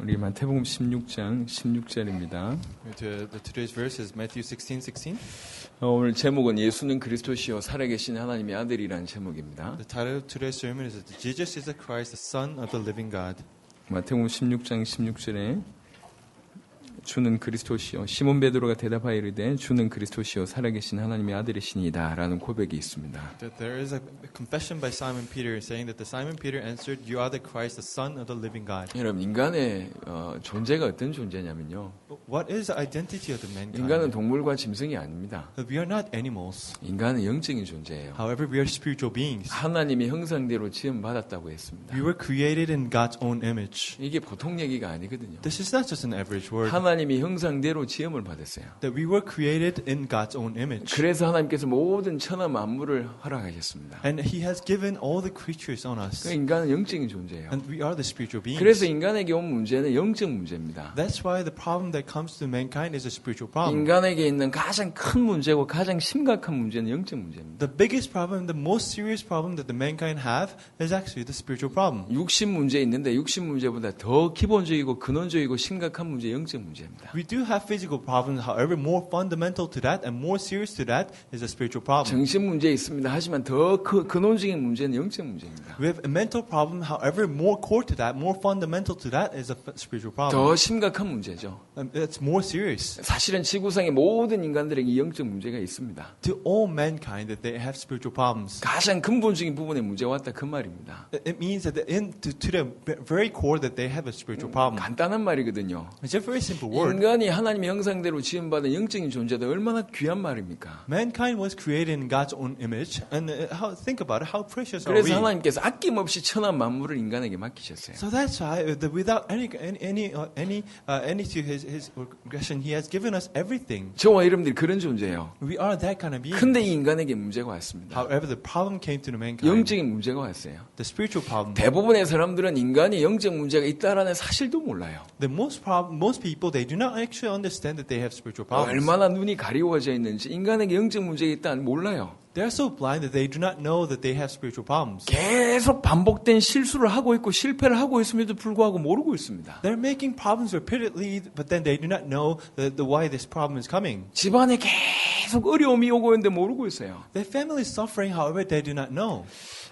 우리 마태복음 16장 16절입니다. Today's verse is Matthew 16:16. 오늘 제목은 예수는 그리스도시요 살아계신 하나님의 아들이라는 제목입니다. The title of today's sermon is Jesus is the Christ, the Son of the Living God. 마태복음 16장 16절에 주는 그리스도시요 시몬 베드로가 대답하여 이르되 주는 그리스도시요 살아계신 하나님의 아들이시니이다라는 고백이 있습니다. That there is a confession by Simon Peter saying that the Simon Peter answered, "You are the Christ, the Son of the Living God." 여러분 인간의 존재가 어떤 존재냐면요. What is the identity of the 인간은 mankind? 동물과 짐승이 아닙니다. We are not animals. 인간은 영적인 존재예요. However, we are spiritual beings. 하나님의 형상대로 지음 받았다고 했습니다. We were created in God's own image. 이게 보통 얘기가 아니거든요. This is not just an average word. 하나님이 형상대로 지음을 받았어요. That we were created in God's own image. 그래서 하나님께서 모든 천하 만물을 허락하셨습니다. And He has given all the creatures on us. 그러니까 인간은 영적인 존재예요. And we are the spiritual beings. 그래서 인간에게 온 문제는 영적 문제입니다. That's why the problem that comes to mankind is a spiritual problem. 인간에게 있는 가장 큰 문제고 가장 심각한 문제는 영적 문제입니다. The biggest problem, the most serious problem that the mankind have is actually the spiritual problem. 육신 문제 있는데 육신 문제보다 더 기본적이고 근원적이고 심각한 문제 영적 문제입니다. We do have physical problems, however, more fundamental to that and more serious to that is a spiritual problem. 정신 문제 있습니다. 하지만 더 근원적인 문제는 영적 문제입니다. We have a mental problem, however, more core to that, more fundamental to that is a spiritual problem. 더 심각한 문제죠. It's more serious. 사실은 지구상의 모든 인간들에게 이 영적 문제가 있습니다. To all mankind that they have spiritual problems. 가장 근본적인 부분에 문제가 왔다 그 말입니다. It means that to the very core that they have a spiritual problem. 간단한 말이거든요. It's a very simple word. 인간이 하나님의 형상대로 지음받은 영적인 존재도 얼마나 귀한 말입니까? Mankind was created in God's own image, and think about it, how precious are 그래서 we? 하나님께서 아낌없이 천하 만물을 인간에게 맡기셨어요. So that's why, without any to his aggression, He has given us everything. 저와 여러분들이 그런 존재예요. We are that kind of being. 근데 이 인간에게 문제가 왔습니다. However, the problem came to the mankind. 영적인 문제가 왔어요. The spiritual problem. 대부분의 사람들은 인간이 영적 문제가 있다라는 사실도 몰라요. Most people, they do not actually understand that they have spiritual problems. 얼마나 눈이 가리워져 있는지 인간에게 영적 문제가 있다는 몰라요. They are so blind that they do not know that they have spiritual problems. 계속 반복된 실수를 하고 있고 실패를 하고 있음에도 불구하고 모르고 있습니다. They're making problems repeatedly, but then they do not know the why this problem is coming. 집안에 계속 어려움이 오고 있는데 모르고 있어요. Their family is suffering, however, they do not know.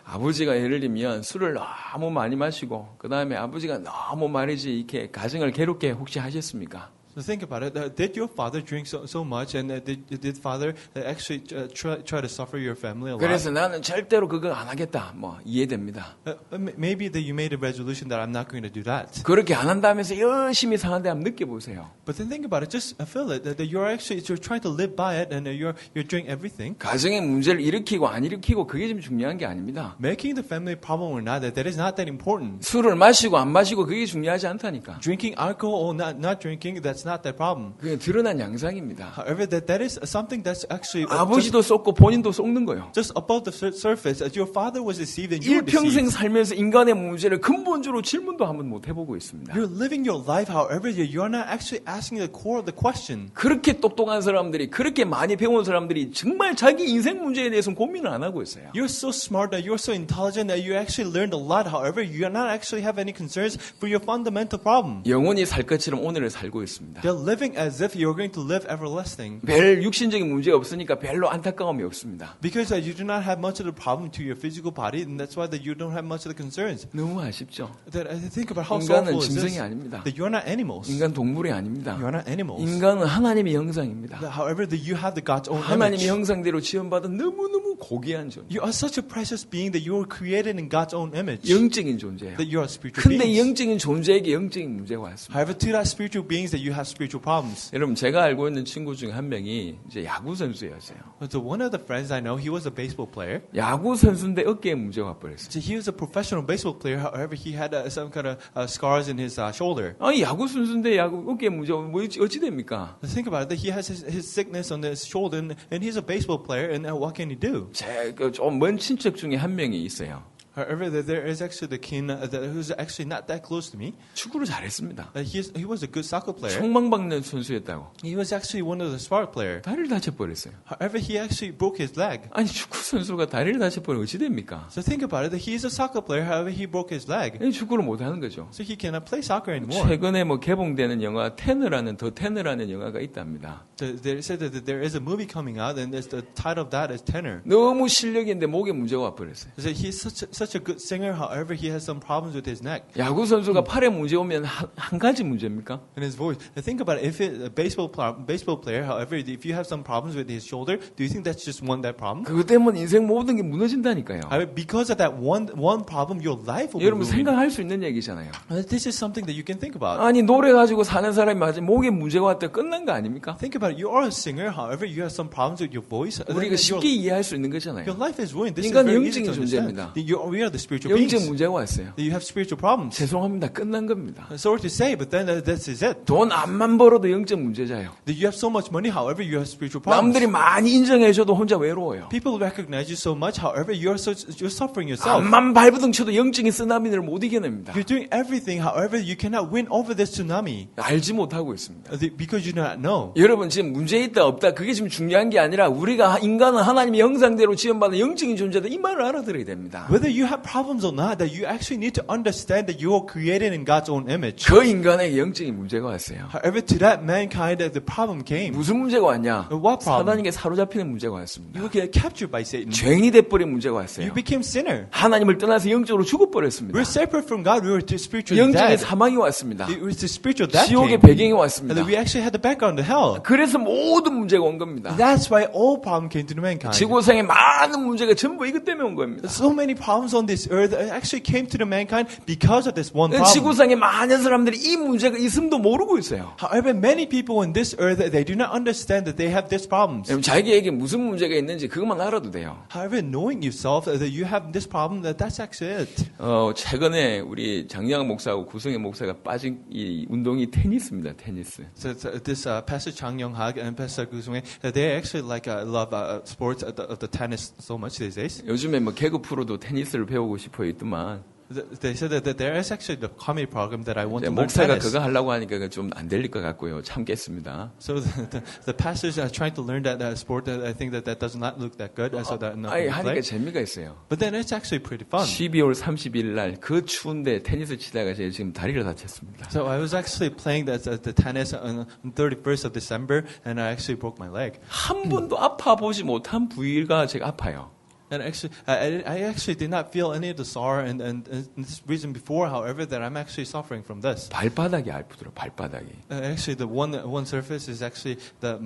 아버지가 예를 들면 술을 너무 많이 마시고 그 다음에 아버지가 너무 말이지 이렇게 가정을 괴롭게 혹시 하셨습니까? So think about it. Did your father drink so much, and did father actually try to suffer your family a lot? 그래서 나는 절대로 그거 안 하겠다. 뭐 이해됩니다. Maybe that you made a resolution that I'm not going to do that. 그렇게 안 한다면서 열심히 사는데 한번 느껴보세요. But then think about it. Just feel it that you're trying to live by it, and you're doing everything. 가정의 문제를 일으키고 안 일으키고 그게 좀 중요한 게 아닙니다. Making the family problem or not, that is not that important. 술을 마시고 안 마시고 그게 중요하지 않다니까. Drinking alcohol or not drinking, that's not that problem. 그게 드러난 양상입니다. However, that is something that's actually 아버지도 쏟고 본인도 쏟는 거예요. just above the surface. As your father was deceived, and you were 일평생 deceived. 살면서 인간의 문제를 근본적으로 질문도 한번 못 해보고 있습니다. You're living your life, however, you're not actually asking the core of the question. 그렇게 똑똑한 사람들이 그렇게 많이 배운 사람들이 정말 자기 인생 문제에 대해서는 고민을 안 하고 있어요. You're so smart, that you're so intelligent, that you actually learned a lot. However, you are not actually have any concerns for your fundamental problem. 영원히 살 것처럼 오늘을 살고 있습니다. They're living as if you're going to live everlasting. 별 육신적인 문제가 없으니까 별로 안타까움이 없습니다. Because you do not have much of the problem to your physical body, and that's why that you don't have much of the concerns. 너무 아쉽죠. That think about how 인간은 sorrowful is 짐승이 this. 아닙니다. That you're not animals. 인간 동물이 아닙니다. You're not animals. 인간은 하나님의 형상입니다. However, that you have the God's own 하나님의 image. 형상대로 지음받은 너무너무 고귀한 존재. You are such a precious being that you were created in God's own image. 영적인 존재예요. That you are spiritual 근데 beings. 영적인 존재에게 영적인 문제가 왔습니다. However, to that spiritual beings that you have spiritual problems. 여러분 제가 알고 있는 친구 중에 한 명이 이제 야구 선수였어요. So one of the friends I know, he was a baseball player. 야구 선수인데 어깨에 문제가 왔버렸어요. So he was a professional baseball player. However, he had some kind of scars in his shoulder. 아니 야구 선수인데 야구 어깨에 문제가 뭐 어찌 됩니까? Think about it. That he has his sickness on his shoulder, and he's a baseball player. And what can he do? 제 좀 먼 친척 중에 한 명이 있어요. However, there is actually the king who's actually not that close to me. 축구를 잘했습니다. He was a good soccer player. 총망박는 선수였다고. He was actually one of the smart player. 다리를 다쳐버렸어요. However, he actually broke his leg. 아니 축구 선수가 다리를 다쳐버리면 어찌 됩니까? So think about it. He is a soccer player. However, he broke his leg. 축구를 못하는 거죠. So he cannot play soccer anymore. 최근에 뭐 개봉되는 영화 테너라는 영화가 있답니다. They said that there is a movie coming out, and the title of that is Tenor. 너무 실력인데 목에 문제가 와버렸어요. So he's such a good singer. However, he has some problems with his neck 야구 선수가 팔에 문제 오면 한 가지 문제입니까? and his voice. And think about it. If a baseball player, however, if you have some problems with his shoulder, do you think that's just that problem? 그것 때문에 인생 모든 게 무너진다니까요. Because of that one problem, your life will be 여러분 ruined. 생각할 수 있는 얘기잖아요. This is something that you can think about. 아니 노래 가지고 사는 사람이 맞아 목에 문제가 왔다 끝난 거 아닙니까? Think about it. You are a singer. However, you have some problems with your voice. 우리가 쉽게 이해할 수 있는 거잖아요. Your life is ruined. This is 인간은 very easy to 영적인 understand. 존재입니다. We are the spiritual beings. 영적 문제가 왔어요. You have spiritual problems. 죄송합니다. 끝난 겁니다. Sorry to say, but then this is it. 돈 암만 벌어도 영적 문제자요. That you have so much money, however, you have spiritual problems. 남들이 많이 인정해줘도 혼자 외로워요. People recognize you so much, however, you're suffering yourself. 암만 발버둥 쳐도 영적인 쓰나미를 못 이겨냅니다. You're doing everything, however, you cannot win over this tsunami 알지 못하고 있습니다. because you do not know. 여러분 지금 문제 있다 없다 그게 지금 중요한 게 아니라 우리가 인간은 하나님의 형상대로 지음받은 영적인 존재다 이 말을 알아들어야 됩니다. Whether you have problems or not, that you actually need to understand that you are created in God's own image. 그 인간에게 영적인 문제가 왔어요. However, to that mankind, the problem came. 무슨 문제가 왔냐? What problem? 사단에게 사로잡히는 문제가 왔습니다. You get captured by Satan. 죄인이 돼버린 문제가 왔어요. You became sinner. 하나님을 떠나서 영적으로 죽어버렸습니다. We're separate from God. We were spiritually 영적인 dead. 사망이 왔습니다. It was the spiritual death 지옥의 came. 배경이 And 왔습니다. then we actually had the background to hell. 그래서 모든 문제가 온 겁니다. That's why all problem came to the mankind. 지구상의 많은 문제가 전부 이것 때문에 온 겁니다. So many problems on this earth actually came to the mankind because of this one problem. 지구상의 많은 사람들이 이 문제가 있음도 모르고 있어요. However, many people on this earth, they do not understand that they have these problems. 여러분, 자기에게 무슨 문제가 있는지 그것만 알아도 돼요. However, knowing yourself that you have this problem, that's actually it. 최근에 우리 장영 목사하고 구성의 목사가 빠진 이 운동이 테니스입니다. 테니스. So this Pastor Chang Young-hak and Pastor Gu Sung-hae, they actually love sports of the tennis so much these days. 요즘에 뭐 개그 프로도 테니스를 배우고 싶어 있더만 They said that there is actually the comedy program that I want to learn 목사가 tennis. 그거 하려고 하니까 좀 안 들릴 것 같고요. 참겠습니다. So the pastors are trying to learn that sport. That I think that does not look that good. So that not 아니, play. 하니까 재미가 있어요. But then it's actually pretty fun. 12월 30일 날 그 추운데 테니스 치다가 제가 지금 다리를 다쳤습니다. So I was actually playing the tennis on 31st of December, and I actually broke my leg. 한 번도 아파 보지 못한 부위가 제가 아파요. And actually, I actually did not feel any of the sore and this reason before. However, that I'm actually suffering from this. 발바닥이 아프더라고요. 발바닥이. Actually, the one surface is actually the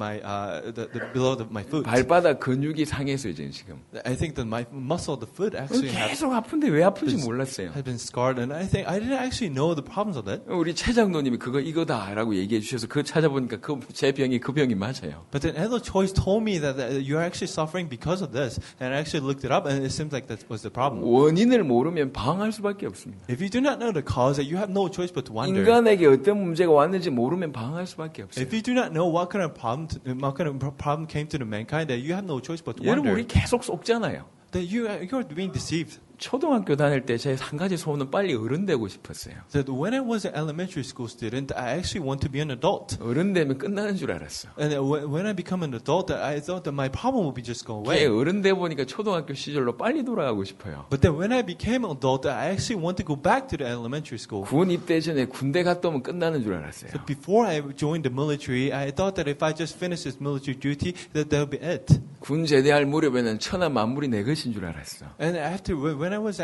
below my foot. 발바닥 근육이 상해서 지금. I think that my muscle of the foot actually 계속 아픈데 왜 아픈지 몰랐어요. has been scarred, and I think I didn't actually know the problems of it. 우리 최 장로님이 그거 이거다라고 얘기해 주셔서 그거 찾아보니까 제 병이 그 병이 맞아요. But then Elder Choice told me that you're actually suffering because of this, and I actually looked it up, and it seems like that was the problem. 원인을 모르면 방황할 수밖에 없습니다. If you do not know the cause, you have no choice but to wonder. 인간에게 어떤 문제가 왔는지 모르면 방황할 수밖에 없어요. If you do not know what kind of problem came to the mankind, that you have no choice but to 여러분 wonder. 우리 계속 속잖아요. That you are being deceived. 초등학교 다닐 때 제 한 가지 소원은 빨리 어른 되고 싶었어요. That when I was an elementary school student, I actually want to be an adult. 어른 되면 끝나는 줄 알았어. And when I become an adult, I thought that my problem would be just go 걔 away. 어른 돼 보니까 초등학교 시절로 빨리 돌아가고 싶어요. But then when I became an adult, I actually want to go back to the elementary school. 군 입대 전에 군대 갔다 오면 끝나는 줄 알았어요. So before I joined the military, I thought that if I just finished this military duty, that that'll be it. 군 제대할 무렵에는 천하 만물이 내 것인 줄 알았어. And after when I was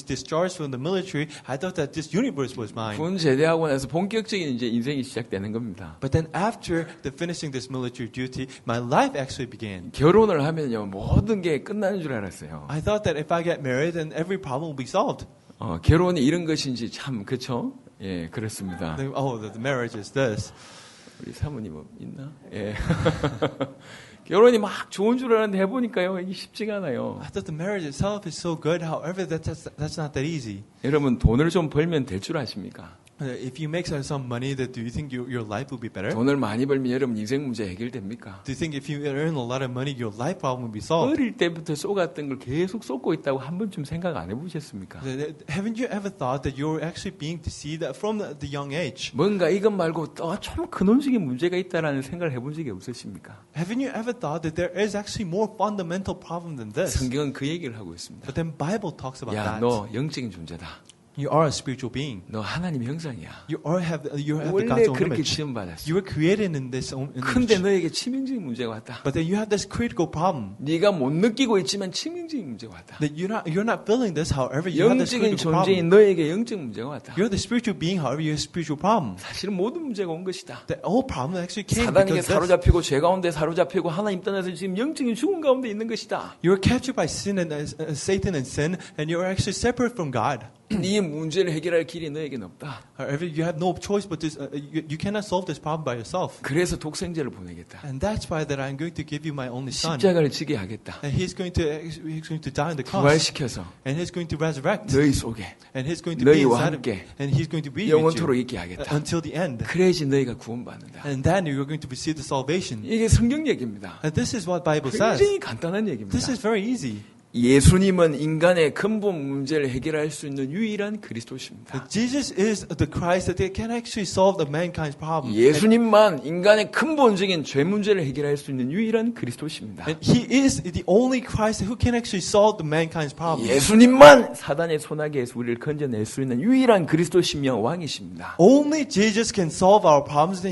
discharged from the military, I thought that this universe was mine. 군 제대하고 나서 본격적인 이제 인생이 시작되는 겁니다. But then after finishing this military duty, my life actually began. 결혼을 하면요 모든 게 끝나는 줄 알았어요. I thought that if I get married, then every problem will be solved. 결혼이 이런 것인지 참 그렇죠? 예, 그렇습니다. Oh, the marriage is this. 우리 사모님 있나? 예. 결혼이 막 좋은 줄 알았는데 해보니까요 이게 쉽지가 않아요. I thought the marriage itself is so good. However, that's not that easy. 여러분 돈을 좀 벌면 될 줄 아십니까? If you make some money, that do you think your life will be better? 돈을 많이 벌면 여러분 인생 문제 해결됩니까? Do you think if you earn a lot of money, your life problem will be solved? 어릴 때부터 쏟았던 걸 계속 쏟고 있다고 한 번쯤 생각 안 해보셨습니까? Haven't you ever thought that you're actually being deceived from the young age? 뭔가 이것 말고 또 좀 근원적인 문제가 있다라는 생각을 해본 적이 없으십니까? Haven't you ever thought that there is actually more fundamental problem than this? 성경은 그 얘기를 하고 있습니다. But then Bible talks about 야, that. 너 영적인 존재다. You are a spiritual being. 너 하나님의 형상이야. You have the 원래 God's own 그렇게 image. 지음받았어. You were created in this own 근데 image. 너에게 치명적인 문제가 왔다. But then you have this critical problem. 네가 못 느끼고 있지만 치명적인 문제가 왔다. That you're not feeling this, however, you have this 영적인 critical 존재인 problem. 너에게 영적 문제가 왔다. You're the spiritual being, however, you have a spiritual problem. 사실은 모든 문제가 온 것이다. The whole problem actually came 사단에게 because this. 사로잡히고 죄 가운데 사로잡히고 하나님 떠나서 지금 영적인 죽음 가운데 있는 것이다. You were captured by sin and Satan and sin, and you are actually separate from God. 네 문제를 해결할 길이 너에게는 없다. However, you have no choice but this. You cannot solve this problem by yourself. 그래서 독생자를 보내겠다. And that's why that I'm going to give you my only son. 십자가를 지게 하겠다. And he's going to die on the cross. 부활시켜서 And he's going to resurrect. 너희 속에 And he's going to be 너희와 inside of 함께 you. And he's going to be with 영원토록 you 있게 하겠다. until the end. 그래야지 너희가 구원받는다. And then you're going to receive the salvation. 이게 성경 얘기입니다. And this is what Bible says. 굉장히 간단한 얘기입니다. This is very easy. 예수님은 인간의 근본 문제를 해결할 수 있는 유일한 그리스도십니다. That Jesus is the Christ that can actually solve the mankind's problem. 예수님만 인간의 근본적인 죄 문제를 해결할 수 있는 유일한 그리스도십니다. And he is the only Christ who can actually solve the mankind's problem. 예수님만 사단의 소나기에서 우리를 건져낼 수 있는 유일한 그리스도시며 왕이십니다. Only Jesus can solve our problems. And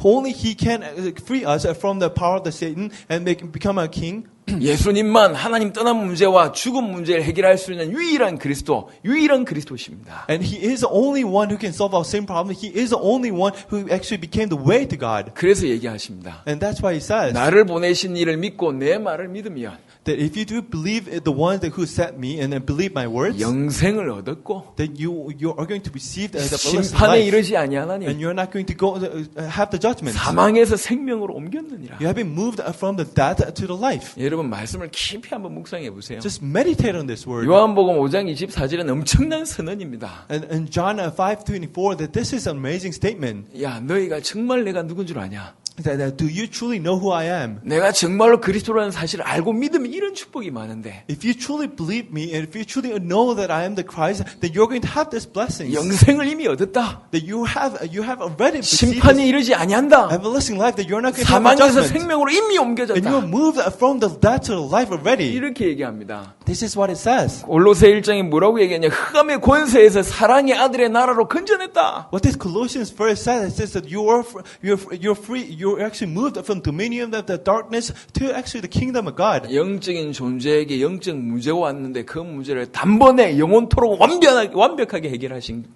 only he can free us from the power of the Satan and become a king. 예수님만 하나님 떠난 문제와 죽음 문제를 해결할 수 있는 유일한 그리스도십니다. And he is the only one who can solve our sin problem. He is the only one who actually became the way to God. 그래서 얘기하십니다. And that's why he says 나를 보내신 이를 믿고 내 말을 믿으면 that if you do believe in the one who sent me and then believe my words, 영생을 얻었고 then you are going to receive the everlasting 심판에 life. 이르지 And 아니하나니 you're not going to go have the judgment. 사망에서 생명으로 옮겼느니라. You have been moved from the death to the life. 여러분 말씀을 깊이 한번 묵상해 보세요. Just meditate on this word. 요한복음 5장 24절은 엄청난 선언입니다. And in John 5:24, that this is an amazing statement. 야, 너희가 정말 내가 누군 줄 아냐? That do you truly know who I am? 내가 정말로 그리스도라는 사실을 알고 믿으면 이런 축복이 많은데 If you truly believe me, and if you truly know that I am the Christ, then you're going to have these blessings. 영생을 이미 얻었다. That you have already received 심판에 this 이르지 아니한다. everlasting life. That you're not going to have a 사망에서 judgment. 생명으로 이미 And you're 옮겨졌다. moved from the death to the life already. 이렇게 얘기합니다. This is what it says. 골로새 1장에 뭐라고 얘기하냐? 흑암의 권세에서 사랑의 아들의 나라로 건져냈다. What this Colossians verse says, it says that you're free. You're actually moved from dominion of the darkness to actually the kingdom of God. 영적인 존재에게 영적 문제가 왔는데 그 문제를 단번에 영원토록 완벽하게 해결하신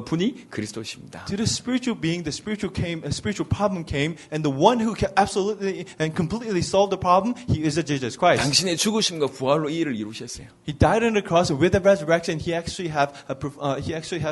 분이 그리스도십니다. To the spiritual being, the spiritual problem came, and the one who can absolutely and completely solve the problem, he is Jesus Christ. 당신의 죽으심과 부활로 이 일을 이루셨어요. He died on the cross, and with the resurrection, he actually have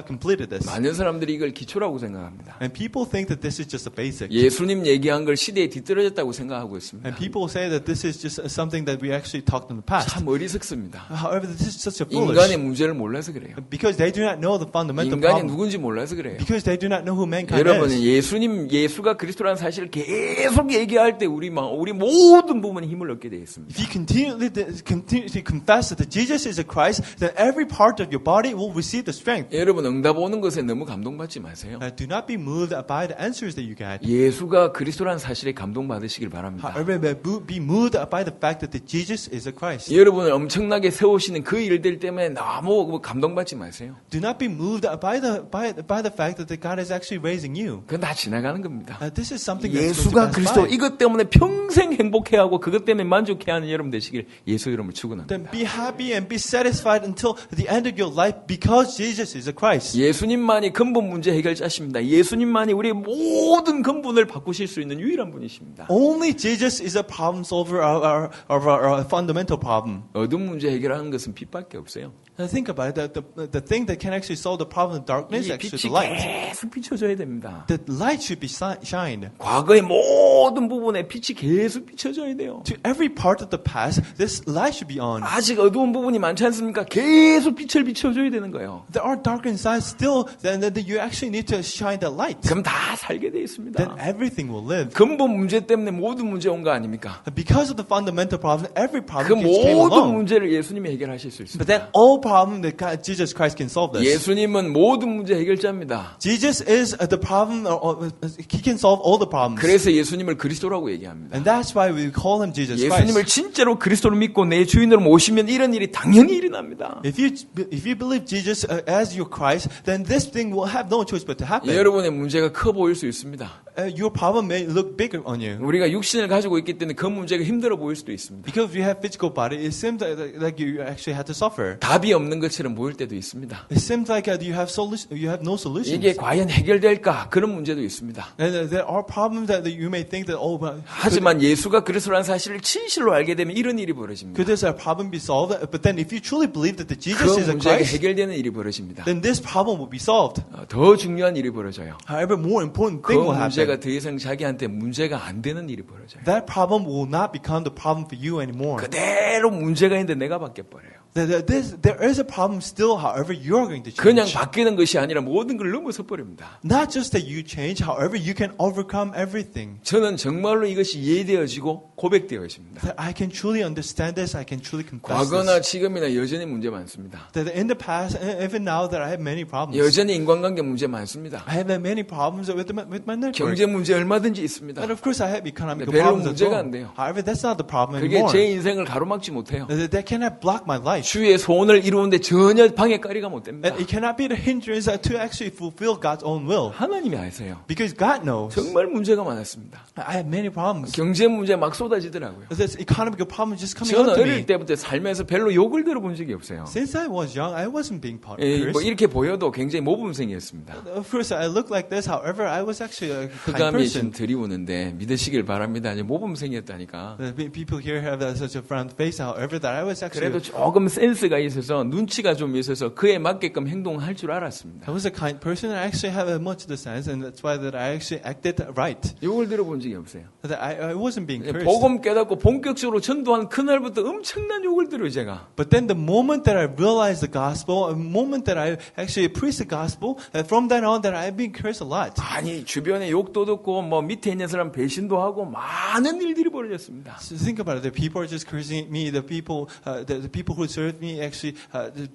completed this. 많은 사람들이 이걸 기초라고 생각합니다. And people think that this is just a basic. 예수님 얘기한 걸 시대에 뒤떨어졌다고 생각하고 있습니다. And people say that this is just something that we actually talked in the past. 참 어리석습니다. However, this is such a 인간의 foolish. 문제를 몰라서 그래요. Because they do not know the fundamental 인간이 problem. 누군지 몰라서 그래요. Because they do not know who mankind 여러분은 is. 예수가 그리스도라는 사실을 계속 얘기할 때 우리 모든 부분에 힘을 얻게 되어 있습니다. If you continue to confess that Jesus is a Christ, then every part of your body will receive the strength. 여러분 응답 오는 것에 너무 감동받지 마세요. Do not be moved by the answers that you get. 예수가 그리스도라는 사실에 감동받으시길 바랍니다. However, be moved by the fact that Jesus is a Christ. 여러분을 엄청나게 세우시는 그 일들 때문에 너무 감동받지 마세요. Do not be moved by the fact that God is actually raising you. 그건 다 지나가는 겁니다. This is something that's going to 예수가 pass 그리스도 by. 이것 때문에 평생 행복해하고 그것 때문에 만족해하는 여러분 되시길 예수 이름을 축원합니다. Then be happy and be satisfied until the end of your life because Jesus is a Christ. 예수님만이 근본 문제 해결자십니다. 예수님만이 우리의 모든 근본을 바꾸실 수 있는 유일한 분이십니다. Only Jesus is a problem solver of our fundamental problem. 어둠 문제 해결하는 것은 빛밖에 없어요. Now think about it. The thing that can actually solve the problem of darkness is 이 actually 빛이 the light. 계속 비춰져야 됩니다. The light should be shined. 과거의 모든 부분에 빛이 계속 비춰져야 돼요. To every part of the past, this light should be on. 아직 어두운 부분이 많지 않습니까? 계속 빛을 비춰줘야 되는 거예요. There are dark inside still, then you actually need to shine the light. 그럼 다 살게 돼 있습니다. Then everything will live. 근본 문제 때문에 모든 문제 온 거 아닙니까? Because of the fundamental problem, every 그 problem came 모든 along. 문제를 예수님이 해결하실 수 있습니다. But then all problem that Jesus Christ can solve this. 예수님은 모든 문제 해결자입니다. Jesus is the problem, he can solve all the problems. 그래서 예수님을 그리스도라고 얘기합니다. And that's why we call him Jesus 예수님을 Christ. 진짜로 그리스도로 믿고 내 주인으로 모시면 이런 일이 당연히 일어납니다. If you believe Jesus as your Christ, then this thing will have no choice but to happen. 여러분의 문제가 커 보일 수 있습니다. Your problem may look bigger on you. 우리가 육신을 가지고 있기 때문에 그 문제가 힘들어 보일 수도 있습니다. Because you have physical body, it seems like you actually had to suffer. 답이 없는 것처럼 보일 때도 있습니다. It seems like you have no solutions. 이게 과연 해결될까? 그런 문제도 있습니다. And there are problems that you may think that 하지만 예수가 그리스도라는 사실을 진실로 알게 되면 이런 일이 벌어집니다. could this problem be solved? But then if you truly believe that the 그 Jesus is a 문제가 Christ, 해결되는 일이 벌어집니다. then this problem will be solved. 더 중요한 일이 벌어져요. However, more important 그 thing will 문제가 happen. 더 이상 자기한테 문제가 안 되는 일이 벌어져요. That problem will not become the problem for you anymore. 그대로 문제가 있는데 내가 바뀌어버려요. There is a problem still, however, you are going to 그냥 change. 바뀌는 것이 아니라 모든 걸 넘어서 버립니다. Not just that you change, however, you can overcome everything. 저는 정말로 이것이 이해되어지고 고백되어집니다. That I can truly understand this, I can truly confess 과거나 this. 지금이나 여전히 문제 많습니다. That in the past, even now, that I have many problems. 여전히 인간관계 문제 많습니다. I have many problems with my network. 경제 문제 얼마든지 있습니다. And of course, I have economic 별로 problems as 문제가 well. 안 돼요. However, that's not the problem 그게 anymore. 제 인생을 가로막지 못해요. That cannot block my life. 주의 소원을 이루는데 전혀 방해거리가 못 됩니다. And it cannot be the hindrance to actually fulfill God's own will. 하나님이 아세요. Because God knows. 정말 문제가 많았습니다. I have many problems. 경제 문제 막 쏟아지더라고요. This economic problem just coming 저는 out to 어릴 me. 때부터 살면서 별로 욕을 들어본 적이 없어요. Since I was young, I wasn't being 뭐 cursed. 이렇게 보여도 굉장히 모범생이었습니다. Of course, I look like this. However, I was actually a kind 흑암이 지금 person. 들이오는데 믿으시길 바랍니다. 아니 모범생이었다니까. People here have such a front face. However, that I was actually 그래도 조금 센스가 있어서 눈치가 좀 있어서 그에 맞게끔 행동할 줄 알았습니다. I was a kind person. I actually have much the sense, and that's why that I actually acted right. 욕을 들어본 적이 없어요. That I wasn't being cursed. 복음 깨닫고 본격적으로 전도한 그날부터 엄청난 욕을 들어요, 제가. But then the moment that I realized the gospel, the moment that I actually preached the gospel, from then on that I've been cursed a lot. 아니 주변에 욕도 듣고 뭐 밑에 있는 사람 배신도 하고 많은 일들이 벌어졌습니다. So think about it. The people are just cursing me. The people who served me actually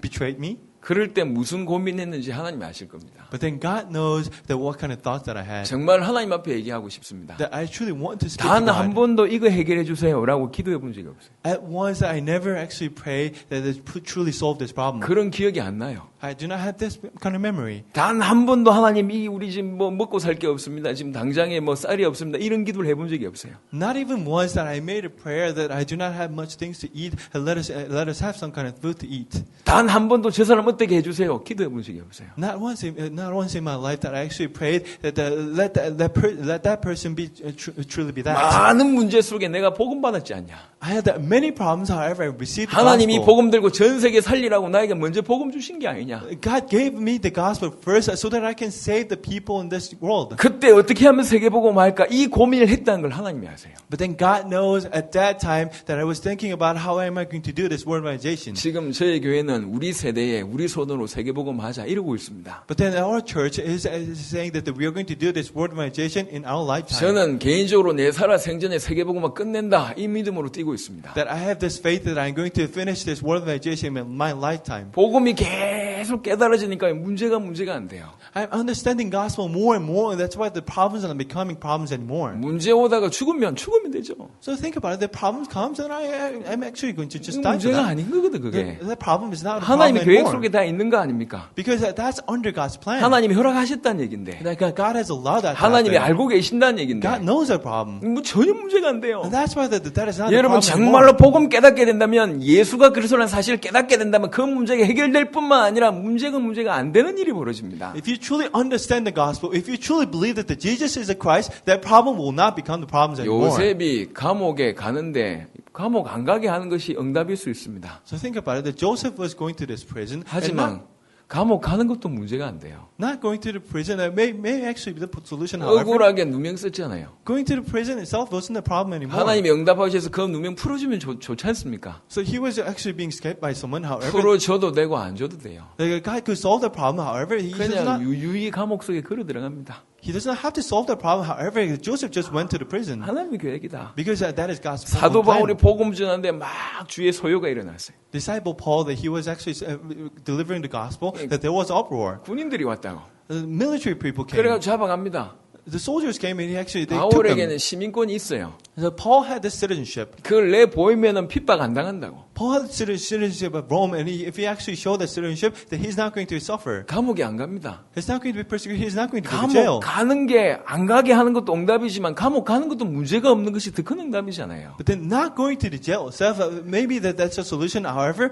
betrayed me. 그럴 때 무슨 고민했는지 하나님이 아실 겁니다. But then God knows that what kind of thoughts that I had. 정말 하나님 앞에 얘기하고 싶습니다. That I truly want to speak to 단 한 God. 번도 이거 해결해 주세요라고 기도해 본 적이 없어요. At once, I never actually prayed that it truly solve this problem. 그런 기억이 안 나요. I do not have this kind of memory. 단 한 번도 하나님 이 우리 지금 뭐 먹고 살 게 없습니다. 지금 당장에 뭐 쌀이 없습니다. 이런 기도를 해본 적이 없어요. Not even once that I made a prayer that I do not have much things to eat and let us have some kind of food to eat. 단 한 번도 저 사람 어떻게 해주세요. 기도해 본 적이 없어요. Not once in my life that I actually prayed that let that person be truly be that. 많은 문제 속에 내가 복음 받았지 않냐. I had that many problems. However, I received the 하나님이 gospel. 복음 들고 전 세계 살리라고 나에게 먼저 복음 주신 게 아니냐. God gave me the gospel first so that I can save the people in this world. 그때 어떻게 하면 세계 복음 할까 이 고민을 했다는 걸 하나님이 아세요. But then God knows at that time that I was thinking about how am I going to do this worldization. 지금 저희 교회는 우리 세대에 우리 손으로 세계 복음 하자 이러고 있습니다. But then our church is saying that we are going to do this worldization in our lifetime. 저는 개인적으로 내 살아 생전에 세계 복음을 끝낸다 이 믿음으로 뛰고 있습니다. That I have this faith that I'm going to finish this worldization in my lifetime. 복음이 계속 깨달아지니까 문제가 안 돼요. I'm understanding gospel more and more, and that's why the problems are not becoming problems anymore. 문제 오다가 죽으면 되죠. So think about it. The problems comes, and I'm actually going to just die for 문제가 that. 아닌 거거든 그게. The problem is not a problem 하나님의 계획 anymore. 속에 다 있는 거 아닙니까? Because that's under God's plan. 하나님이 허락하셨다는 얘긴데. That God has allowed that to 하나님이 happen. 알고 계신다는 얘긴데. God knows our problem. 뭐 전혀 문제가 안 돼요. And that's why that is not a 여러분 problem 정말로 anymore. 복음 깨닫게 된다면 예수가 그리스도라는 사실을 깨닫게 된다면 그 문제가 해결될 뿐만 아니라 문제가 안 되는 일이 벌어집니다. If you truly understand the gospel, if you truly believe that the Jesus is the Christ, that problem will not become the problems anymore. 요셉이 감옥에 가는데 감옥 안 가게 하는 것이 응답일 수 있습니다. So think about it. That Joseph was going to this prison. and 하지만 not- 감옥 가는 것도 문제가 안 돼요. Not going to the prison may actually be the solution. However, 억울하게 누명 썼잖아요. going to the prison itself wasn't the problem anymore. 하나님이 응답하셔서 그 누명 풀어주면 좋지 않습니까? So he was actually being escaped by someone. However, 풀어줘도 되고 안 줘도 돼요. the guy could solve the problem. However, 그냥 유유히 감옥 속에 걸어 들어갑니다. he does not have to solve the problem. However, Joseph just went to the prison 하나님의 계획이다. because that is God's 사도 plan. 바울이 복음 전하는데 막 주의 소요가 일어났어요. Disciple Paul, that he was actually delivering the gospel, that there was uproar. 군인들이 왔다고. The military people came. 그래가지고 잡아갑니다. The soldiers came and they took him. 바울에게는 시민권이 있어요. So Paul had this citizenship. 그걸 내 보이면은 핍박 안 당한다고. Paul had citizenship of Rome, and if he actually showed that citizenship, that he's not going to suffer. 감옥에 안 갑니다. He's not going to be persecuted. He's not going to go to jail. 감옥 가는 게 안 가게 하는 것도 응답이지만 감옥 가는 것도 문제가 없는 것이 더 큰 응답이잖아요. But then not going to the jail itself, maybe that's a solution. However,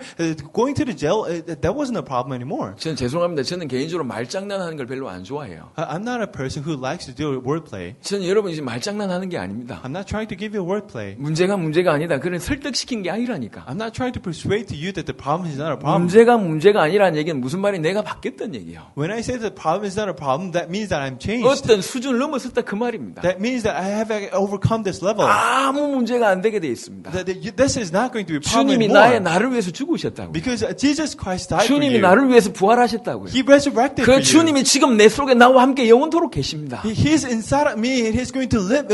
going to the jail, that wasn't a problem anymore. 저는 죄송합니다. 저는 개인적으로 말장난하는 걸 별로 안 좋아해요. I'm not a person who likes to do wordplay. 저는 여러분이 지금 말장난하는 게 아닙니다. I'm not trying to give you wordplay. 문제가 아니다. 그런 설득시킨 게 아니라니까. I'm not trying to persuade to you that the problem is not a problem. 문제가 아니라는 얘기는 무슨 말이 내가 바뀌었던 얘기예요. When I say the problem is not a problem, that means that I'm changed. 어떤 수준을 넘어섰다 그 말입니다. That means that I have overcome this level. 아무 문제가 안 되게 돼 있습니다. That this is not going to be a problem 주님이 anymore. 나를 위해서 죽으셨다고요. Because Jesus Christ died for 주님이 you. 나를 위해서 부활하셨다고요. He resurrected for 그 you. 주님이 지금 내 속에 나와 함께 영원토록 계십니다. He's inside of me, and He's going to live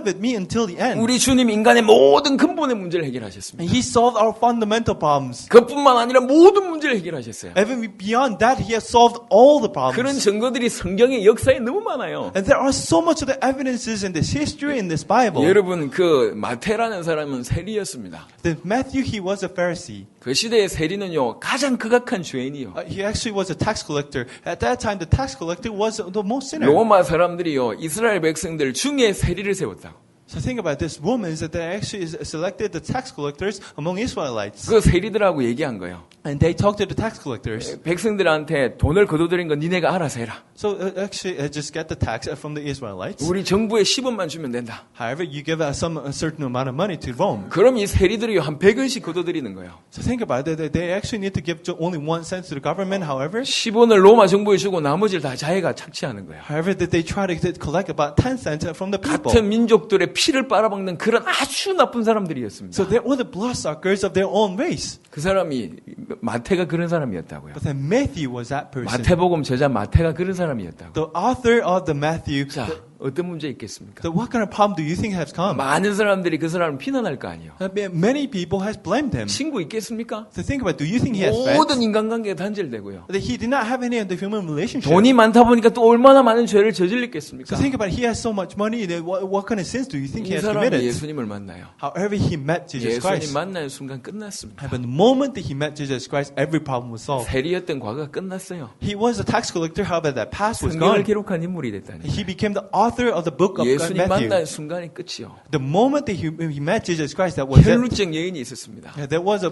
with me until the end. 우리 주님 인간의 모든 근본의 문제를 해결하셨습니다. And He solved our fundamental problems. 그뿐만 아니라 모든 문제를 해결하셨어요. Even beyond that, He has solved all the 그런 problems. 증거들이 성경의 역사에 너무 많아요. And there are so much of the evidences in this history in this Bible. 여러분 그 마태라는 사람은 세리였습니다. That Matthew, he was a Pharisee. 그 시대의 세리는요 가장 극악한 죄인이요. He actually was a tax collector. At that time, the tax collector was the most sinner. 로마 사람들이요 이스라엘 백성들 중에 세리를 세웠다고. So think about this woman is that they actually selected the tax collectors among Israelites. 그 세리들하고 얘기한 거예요. And they talked to the tax collectors. 백성들한테 돈을 거둬들인 건 니네가 알아서 해라. So actually, just get the tax from the Israelites. 우리 정부에 10원만 주면 된다. However, you give a certain amount of money to Rome. 그럼 이 세리들이 한 100원씩 거둬들이는 거예요. So think about it. They actually need to give only 1 cent to the government. However, 10원을 로마 정부에 주고 나머지를 다 자기가 착취하는 거예요. however, that they try to collect about 10 cents from the people. 같은 민족들의 피를 빨아먹는 그런 아주 나쁜 사람들이었습니다. So they were the bloodsuckers of their own race. 그 사람이 마태가 그런 사람이었다고요. But then Matthew was that person. 마태복음 저자 마태가 그런 사람이었다고. The author of the Matthew. 자, 어떤 문제 있겠습니까? What kind of problem do you think has come? 많은 사람들이 그 사람을 비난할 거 아니에요. Many people has blamed him. 친구 있겠습니까? So think about, do you think he has 모든 friends? 인간관계가 단절되고요. That he did not have any of the human relationship. 돈이 많다 보니까 또 얼마나 많은 죄를 So 저질렀겠습니까? think about, he has so much money. That what kind of sins do you think he 이 has 사람이 committed? 예수님을 만나요. However, he met Jesus 예수님 Christ. 만나는 순간 끝났습니다. But the moment that he met Jesus Christ, every problem was solved. 세리였던 과거가 끝났어요. He was a tax collector. However, that past was 성경을 gone. 기록한 인물이 됐다니. He became the author of the book of 예수님 Matthew. 만나는 순간이 끝이요. The moment that he met Jesus Christ, that was it. 혈루증 여인이 있었습니다. There was a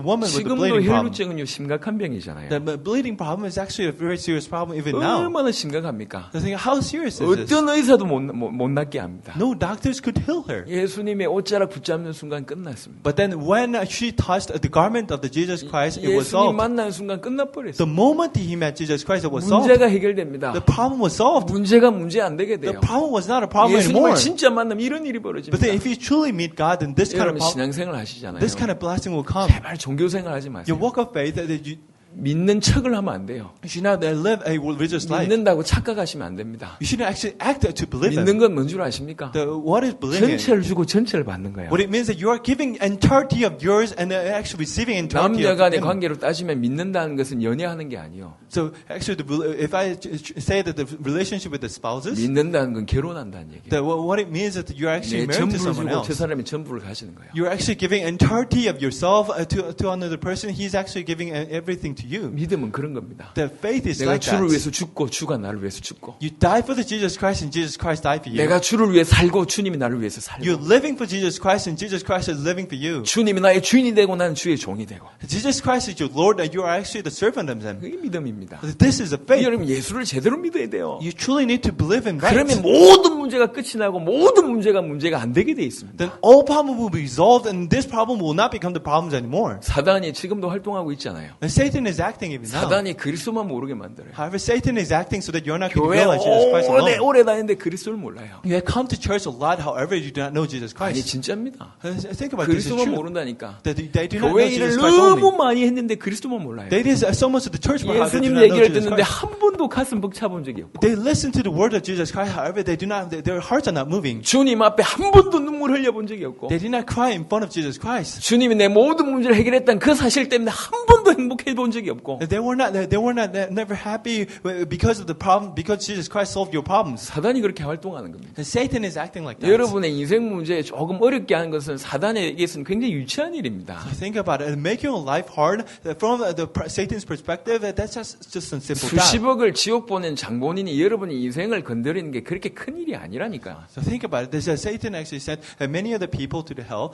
woman with a 지금도 bleeding problem. 혈루증은요 심각한 병이잖아요. The bleeding problem is actually a very serious problem even now. 얼마나 심각합니까? I think, how serious is this? 어떤 의사도 못 낫게 합니다. No doctors could heal her. 예수님의 옷자락 붙잡는 순간 끝났습니다. But then when she touched the garment of the Jesus Christ, it was 예수님 solved. 만나는 순간 끝나버렸어요. The moment that he met Jesus Christ, it was solved. 문제가 해결됩니다. The problem was solved. 문제가 문제 안 되게 The 돼요. problem was not a problem 예수님을 anymore. 진짜 만나면 이런 일이 But 벌어집니다. then if you truly meet God, then this kind of 여러분 problem, 신앙생활 하시잖아요. this kind of blessing will come. 제발 종교생활 하지 Your 마세요. walk of faith, that you 믿는 척을 하면 안 돼요. should not live a religious life. 믿는다고 착각하시면 안 됩니다. You shouldn't actually act to believe 믿는 it. 건 뭔 줄 아십니까? What is believing? 전체를 주고 전체를 받는 거예요. What it means that you are giving entirety of yours and actually receiving entirety 남녀 of 간의 Him. 관계로 따지면 믿는다는 것은 연애하는 게 아니요. So actually, if I say that the relationship with the spouses, 믿는다는 건 결혼한다는 얘기예요. that what it means is that you're actually 내 married to 전부를 someone 주고 저 else. 사람이 전부를 가지는 거예요. You're actually giving entirety of yourself to another person. He's actually giving everything to you. 믿음은 그런 겁니다. The faith is 내가 like 주를 that. 위해서 죽고 주가 나를 위해서 죽고 You die for the Jesus Christ and Jesus Christ died for you. 내가 주를 위해 살고 주님이 나를 위해서 You're 살고 living for Jesus Christ and Jesus Christ is living for you. 주님이 나의 주인이 되고 나는 주의 종이 되고 Jesus Christ is your Lord and you are actually the servant of Him. 그게 믿음입니다. This is a faith. 여러분 예수를 제대로 믿어야 돼요. You truly need to believe in right. 그러면 모든 문제가 끝이 나고 모든 문제가 안 되게 돼 있습니다. Then all problem will be resolved and this problem will not become the problems anymore. 사단이 지금도 활동하고 있잖아요. And Satan is acting even now. 사단이 그리스도만 모르게 만들어요. However, Satan is acting so that you're not going to 교회 realize Jesus Christ alone. 오래 다니는데 그리스도를 몰라요. You have come to church a lot, however, you do not know Jesus 아니 Christ. 진짜입니다. Think about this. It's 그리스도만 true. 모른다니까. That they do not know 교회 일을 Jesus Christ only. 너무 많이 했는데 그리스도만 몰라요. They did so much of the church, but how they do 예수님 not know 얘기를 Jesus 듣는데 Christ. 한 번도 가슴 벅차본 적이 없고 They listen to the word of Jesus Christ, however, they do not. Their hearts are not moving. 주님 앞에 한 번도 눈물 흘려본 적이 없고 They did not cry in front of Jesus Christ. 주님이 내 모든 문제를 해결했다는 그 사실 때문에 한 번도 행복해 본 적이 없고 They were not never happy because of the problem, because Jesus Christ solved your problems. 사단이 그렇게 활동하는 겁니다. And Satan is acting like that. 여러분의 인생 문제에 조금 어렵게 하는 것은 사단에게서는 굉장히 유치한 일입니다. Think about it. Making your life hard from Satan's perspective, that's just a simple task. 수십억을 지옥 보낸 장본인이 여러분의 인생을 건드리는 게 그렇게 큰 일이 아니라니까. So think about it. Satan actually sent many of the people to the hell.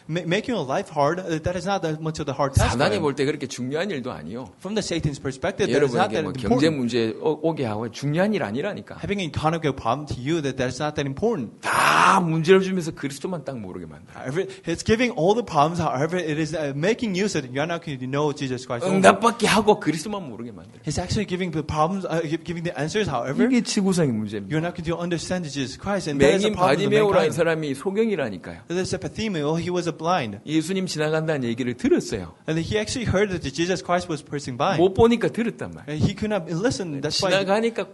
Making your life hard, that is not that much of the hard task. 사단이 볼 때 그렇게 중요한 일도 아니요. From the Satan's perspective, that is not 여러분에게 that 뭐 경제 important. 문제 오게 하고 중요한 일 아니라니까. Having an economic problem to you, that is not that important. 다 문제를 주면서 그리스도만 딱 모르게 만들어. However, it's giving all the problems. However, it is making you so that you're not going to know Jesus Christ. 응답받게 하고 그리스도만 모르게 만들어. It's actually giving the problems, giving the answers. However, 이게 지구상의 문제입니다. you're not going to understand Jesus Christ, and that is a 맹인 problem of 바디메오라는 mankind. 사람이 소경이라니까요. There's a Bartholomew. He was a blind, 예수님 지나간다는 얘기를 들었어요. and he actually heard that Jesus Christ was passing by. 못 보니까 들었단 말이에요. And he could not listen. That's why 지나가니까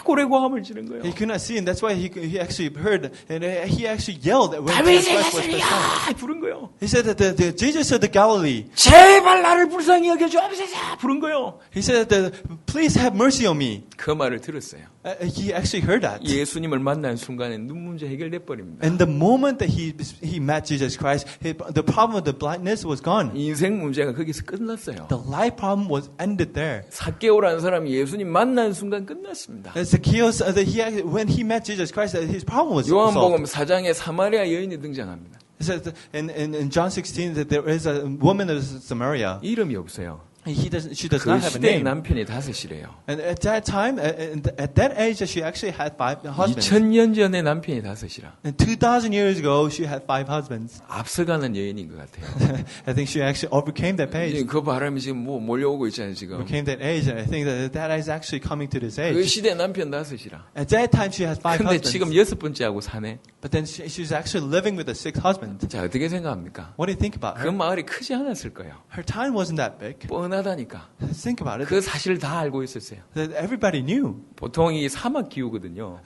고래 고함을 지른 거예요. he could not see, and that's why he actually heard, and he actually yelled when 다윗의 Jesus Christ was passing by. 자손이야 부른 거예요. He said that the Jesus of the Galilee. 제발 나를 불쌍히 여겨주옵소서 부른 거예요. He said that please have mercy on me. 그 말을 들었어요. He actually heard that. 예수님을 만난 순간에 눈 문제 해결돼 버립니다. And the moment that he met Jesus Christ, the problem of the blindness was gone. 인생 문제가 거기서 끝났어요. The life problem was ended there. 삭개오라는 사람이 예수님 만난 순간 끝났습니다. Zacchaeus, when he met Jesus Christ, his problem was solved. 요한복음 4장에 사마리아 여인이 등장합니다. It says in John 16 that there is a woman of Samaria. 이름이 없어요. She does 그 not have a 시대의 name. 남편이 다섯이래요. And at that time, at that age, she actually had 5 husbands. 2000년 전에 남편이 다섯이라. And 2,000 years ago, she had 5 husbands. 앞서가는 여인인 것 같아요. I think she actually overcame that age. 그 바람이 지금 뭐 몰려오고 있잖아요, 지금. Overcame that age, and I think that is actually coming to this 그 age. 시대 남편 다섯이라. At that time, she had 5 근데 husbands. 지금 여섯 번째하고 사네. But then she's actually living with a 6th husband. 자, 어떻게 생각합니까? What do you think about 그 her? 마을이 크지 않았을 거예요. Her time wasn't that big. 뻔하다니까. Think about it. 그 사실을 다 알고 있었어요. That everybody knew. 보통 이 사막 기후거든요.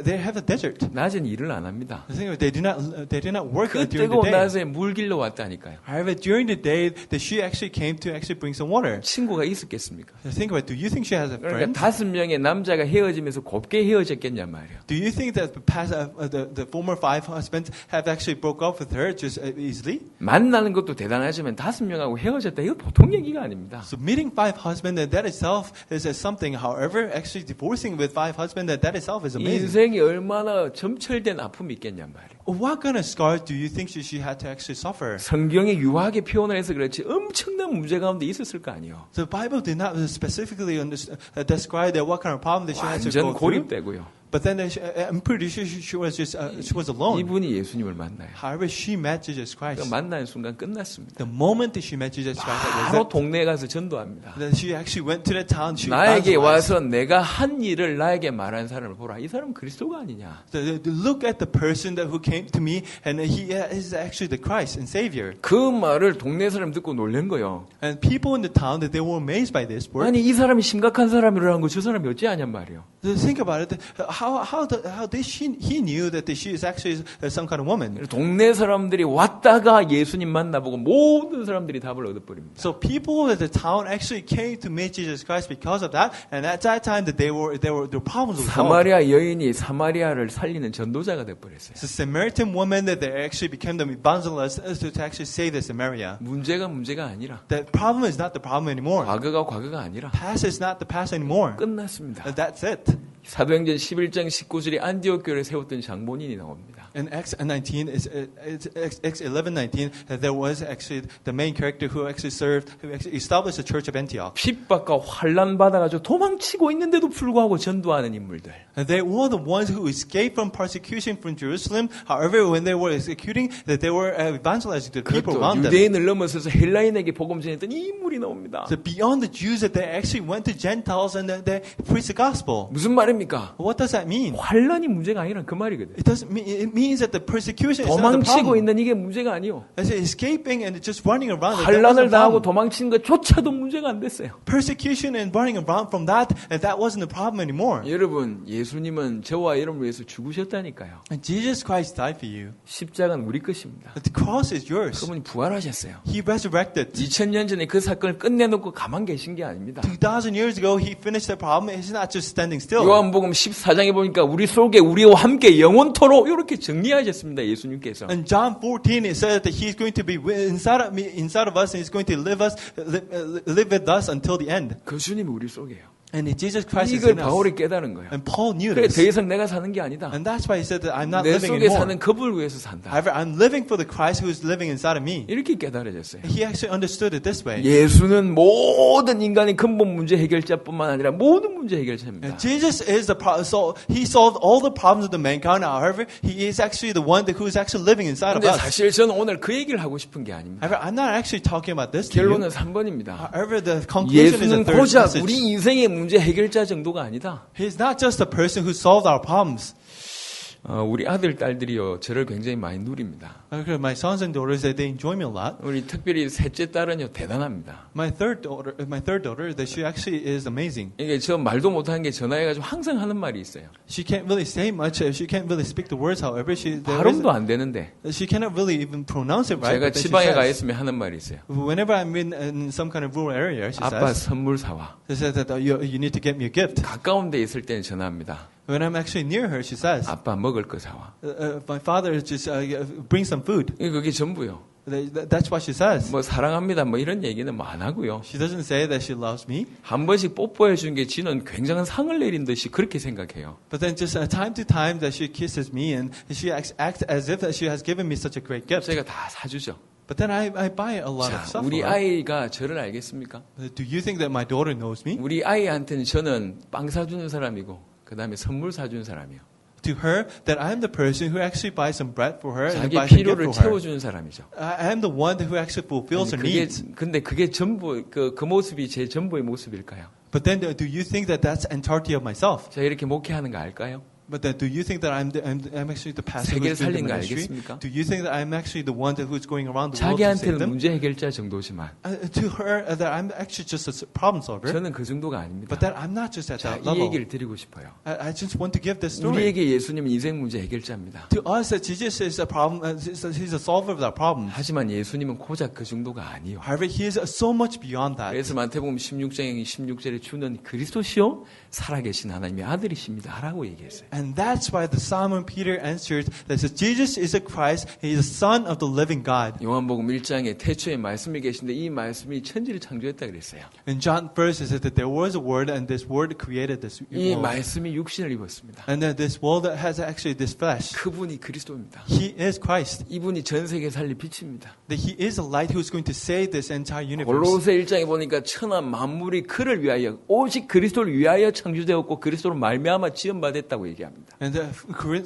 They have a desert. 낮엔 일을 안 합니다. The thing is, they do not work 그 during the 뜨거운 day. 낮에 물 길러 왔다니까요. However, during the day, that she actually came to actually bring some water. 친구가 있었겠습니까? Think about it. Do you think she has a 그러니까 friend? 5명의 남자가 헤어지면서 곱게 헤어졌겠냔 말이에요. Do you think that the former 5 husbands have actually broke up with her just easily? 만나는 것도 대단하지만 5명하고 헤어졌다. 이거 보통 얘기가 아닙니다. So meeting 5 husbands, that itself is something. However, actually divorcing with 5 husbands, that itself is amazing. 인생이 얼마나 점철된 아픔이 있겠냔 말이에요. What kind of scars do you think she had to actually suffer? 성경에 유하게 표현을 해서 그렇지 엄청난 문제 가운데 있었을 거 아니에요. The Bible did not specifically describe that what kind of problem that she had to 완전 go through. 고립되고요. But then I'm pretty sure she was just she was alone. 이분이 예수님을 만나요. However, she met Jesus Christ. 그러니까 만나는 순간 끝났습니다. The moment that she met Jesus Christ, 바로 동네에 가서 전도합니다. that she actually went to the town. She 나에게 evangelized. 와서 내가 한 일을 나에게 말한 사람을 보라. 이 사람은 그리스도가 아니냐. Look at the person who came to me, and he is actually the Christ and Savior. 그 말을 동네 사람 듣고 놀란 거예요. And people in the town that they were amazed by this word. 아니 이 사람이 심각한 사람이라는 거 저 사람이 어찌하냔 말이에요. Think about it. How did he knew that she is actually some kind of woman? 동네 사람들이 왔다가 예수님 만나보고 모든 사람들이 답을 얻어버립니다. So people at the town actually came to meet Jesus Christ because of that, and at that time that their problems were solved. 사마리아 여인이 사마리아를 살리는 전도자가 돼버렸어요. The Samaritan woman that they actually became the evangelist to actually save the Samaria. 문제가 아니라 The problem is not the problem anymore. 과거가 아니라 Past is not the past anymore. 끝났습니다. That's it. 사도행전 11장 19절에 안디옥 교회를 세웠던 장본인이 나옵니다. In Acts 19, Acts 11:19, there was actually the main character who actually established the church of Antioch. 핍박과 환난 받아가지고 도망치고 있는데도 불구하고 전도하는 인물들. And they were the ones who escaped from persecution from Jerusalem. However, when they were executing, that they were evangelizing to the people 그것도 around them. 유대인을 넘어서서 헬라인에게 복음 전했던 이 인물이 나옵니다. So beyond the Jews, that they actually went to Gentiles and they preached the gospel. 무슨 말입니까? What does that mean? 환란이 문제가 아니라 그 말이거든. It doesn't mean. It means that the persecution is not the 도망치고 problem. 있는 이게 문제가 아니요. As escaping and just running around. 환란을 당하고 도망치는 것조차도 문제가 안 됐어요. Persecution and running around from that, and that wasn't the problem anymore. 여러분, 예수님은 저와 여러분을 위해서 죽으셨다니까요. And Jesus Christ died for you. 십자가는 우리 것입니다. But the cross is yours. 그분이 부활하셨어요. He resurrected. 2000년 전에 그 사건을 끝내놓고 가만 계신 게 아닙니다. 2,000 years ago, he finished the problem. He's not just standing still. 요한복음 14장에 보니까 우리 속에 우리와 함께 영원토록 이렇게 정리하셨습니다. 예수님께서. In John 14, it says that he's going to be inside of us, and he's going to live with us until the end. 그 주님이 우리 속에요. And Jesus Christ is 이걸 in us. 바울이 깨달은 거예요. And Paul knew 그래 this. 더 이상 내가 사는 게 아니다. And that's why he said that I'm not 내 living 속에 anymore. 사는 그분을 위해서 산다. However, I'm living for the Christ who is living inside of me. 이렇게 깨달아졌어요. He actually understood it this way. 예수는 모든 인간의 근본 문제 해결자뿐만 아니라 모든 문제 해결자입니다. And Jesus is so he solved all the problems of the mankind. However, he is actually the one who is actually living inside of 근데 us. 사실 저는 오늘 그 얘기를 하고 싶은 게 아닙니다. However, I'm not actually talking about this to you. 결론은 3번입니다. However, the conclusion is 예수는 the third 고작 message. 우리 인생의 문제 해결자 정도가 아니다. He's not just a person who solved our problems. 우리 아들, 딸들이요, 저를 굉장히 많이 누립니다. My sons and daughters, they enjoy me a lot. 우리 특별히 셋째 딸은요, 대단합니다. My third daughter, that she actually is amazing. 이게 저 말도 못하는 게 전화해가지고 항상 하는 말이 있어요. She can't really say much. She can't really speak the words. However, 발음도 안 되는데. she cannot really even pronounce it right. 제가 But then she 지방에 가 says, 있으면 하는 말이 있어요. whenever I'm in some kind of rural area, she 아빠 says, 선물 사와. she says that you need to get me a gift. 가까운 데 있을 때는 전화합니다. When I'm actually near her, she says, 아빠 먹을 거 사와. my father just bring some food. 그게 전부요. That's what she says. 뭐 사랑합니다 뭐 이런 얘기는 안 하고요. She doesn't say that she loves me. 한 번씩 뽀뽀해 주는 게 지는 굉장한 상을 내린 듯이 그렇게 생각해요. But then just time to time that she kisses me and she acts as if that she has given me such a great gift. 제가 다 사주죠. But then I buy a lot of 자, stuff. 우리 for her. 아이가 저를 알겠습니까? Do you think that my daughter knows me? 우리 아이한테는 저는 빵 사주는 사람이고 그 다음에 선물 사주는 사람이요. To her, that I'm the person who actually buys some bread for her and 자기 buys a gift 필요를 for her. 채워주는 사람이죠. I am the one who actually fulfills her needs. 근데 그게 전부 그 모습이 제 전부의 모습일까요? But then do you think that that's entirety of myself? 제가 이렇게 목회하는 거 알까요? But then do you think that I'm actually the pastor 세계를 who's doing 살린 the 거 ministry? 알겠습니까? Do you think that I'm actually the one who's going around the world to save 자기한테는 them? 문제 해결자 정도지만 To her, that I'm actually just a problem solver. 저는 그 정도가 아닙니다. But that I'm not just at 자, that 이 level. 얘기를 드리고 싶어요. I just want to give this story. 우리에게 예수님은 인생 문제 해결자입니다. To us, that Jesus is a problem. He's a solver of our problems. 하지만 예수님은 고작 그 정도가 아니요. However, he is so much beyond that. 그래서 마태복음 16장 16절에 주는 그리스도시요 살아계신 하나님의 아들이십니다. 라고 얘기했어요. And that's why the Simon Peter answered that says, Jesus is the Christ. He is the Son of the living God. 요한복음 1장에 태초에 말씀이 계신데 이 말씀이 천지를 창조했다 그랬어요. In John 1st, it says that there was a word, and this word created this 이 world. 말씀이 육신을 입었습니다. And that this world has actually this flesh. 그분이 그리스도입니다. He is Christ. 이분이 전 세계 살릴 빛입니다. That He is a light who is going to save this entire universe. 골로새 1장에 보니까 천하 만물이 그를 위하여 오직 그리스도를 위하여 창조되었고 그리스도로 말미암아 지음받았다고 얘기합니다. And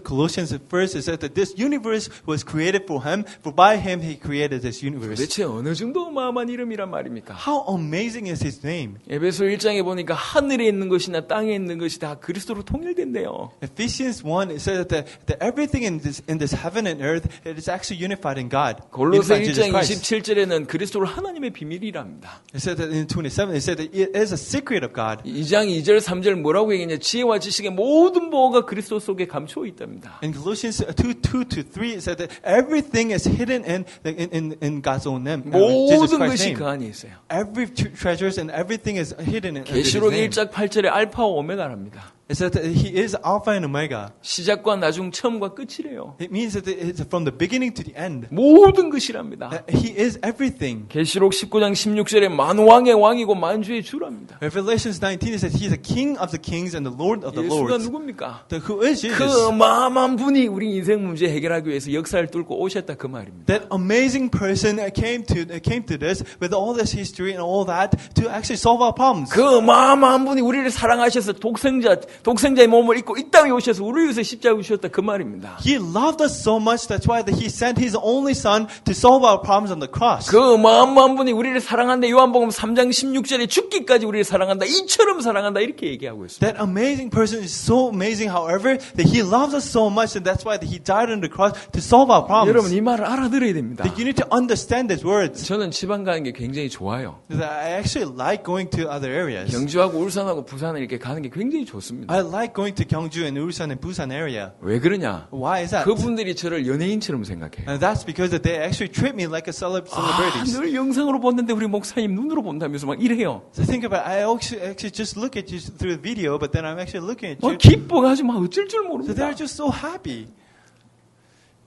Colossians 1st it said that this universe was created for Him, for by Him He created this universe. 도대체 어느 정도 어마어마한 이름이란 말입니까? How amazing is His name? 에베소 1장에 보니까 하늘에 있는 것이나 땅에 있는 것이 다 그리스도로 통일된대요. Ephesians 1 it says that everything in this heaven and earth it is actually unified in God. 골로새 unified in Jesus 1장 Christ. 27절에는 그리스도를 하나님의 비밀이랍니다. It said that in 27 it said that it is a secret of God. 2장 2절 3절 뭐라고 얘기했냐? 지혜와 지식의 모든 보호가 그리스도 속에 감추어 있답니다. In Colossians 2:2-3 it said that everything is hidden in God's own name. Jesus 모든 Christ's 것이 name. 그 안에 있어요. Every treasures and everything is hidden in His 계시록 name. 1장 8절에 알파와 오메가랍니다. It says that He is Alpha and Omega. 시작과 나중, 처음과 끝이래요. It means that it's from the beginning to the end. 모든 것이랍니다. He is everything. 계시록 19장 16절에 만왕의 왕이고 만주의 주랍니다. Revelations 19 it says He is the King of the kings and the Lord of the 예수가 lords. 누굽니까? Who is Jesus? 그 어마어마한 분이 우리 인생 문제 해결하기 위해서 역사를 뚫고 오셨다 그 말입니다. That amazing person came to this with all this history and all that to actually solve our problems. 그 어마어마한 분이 우리를 사랑하셔서 독생자의 몸을 입고 이 땅에 오셔서 우리를 위해서 십자가에 오셨다 그 말입니다. He loved us so much that's why He sent His only Son to solve our problems on the cross. 그 어마어마한 분이 우리를 사랑한다. 요한복음 3장 16절에 죽기까지 우리를 사랑한다. 이처럼 사랑한다. 이렇게 얘기하고 있습니다. That amazing person is so amazing, however, that He loves us so much and that's why He died on the cross to solve our problems. 여러분 이 말을 알아들어야 됩니다. That you need to understand these words. 저는 지방 가는 게 굉장히 좋아요. I actually like going to other areas. 경주하고 울산하고 부산을 이렇게 가는 게 굉장히 좋습니다. I like going to Gyeongju and Ulsan and Busan area. 왜 그러냐? Why is that? 그분들이 저를 연예인처럼 생각해요. And that's because that they actually treat me like a celebrity. 늘 영상으로 봤는데 우리 목사님 눈으로 본다면서 막 이래요. So think about it. I actually just look at you through the video, but then I'm actually looking at 막 you. 기뻐가지고 막 어쩔 줄 So 모릅니다. they're just so happy.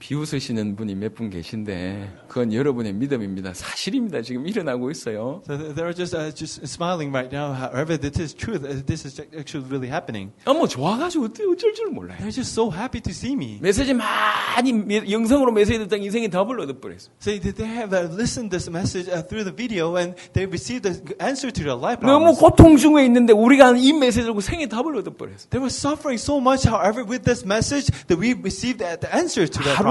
비웃으시는 분이 몇 분 계신데 그건 여러분의 믿음입니다. 사실입니다. 지금 일어나고 있어요. So they're just smiling right now. However, this is truth. This is actually really happening. 뭐 좋아가지고 어쩔 줄 몰라요. They're just so happy to see me. 메시지 많이 영상으로 메시지 듣다가 인생이 답을 얻어버렸어. So they have listened this message through the video and they received the answer to their life 너무 problems. 고통 중에 있는데 우리가 이 메시지 듣고 생애 답을 얻어버렸어. They were suffering so much. However, with this message, that we received the answer to their 하루에 problems.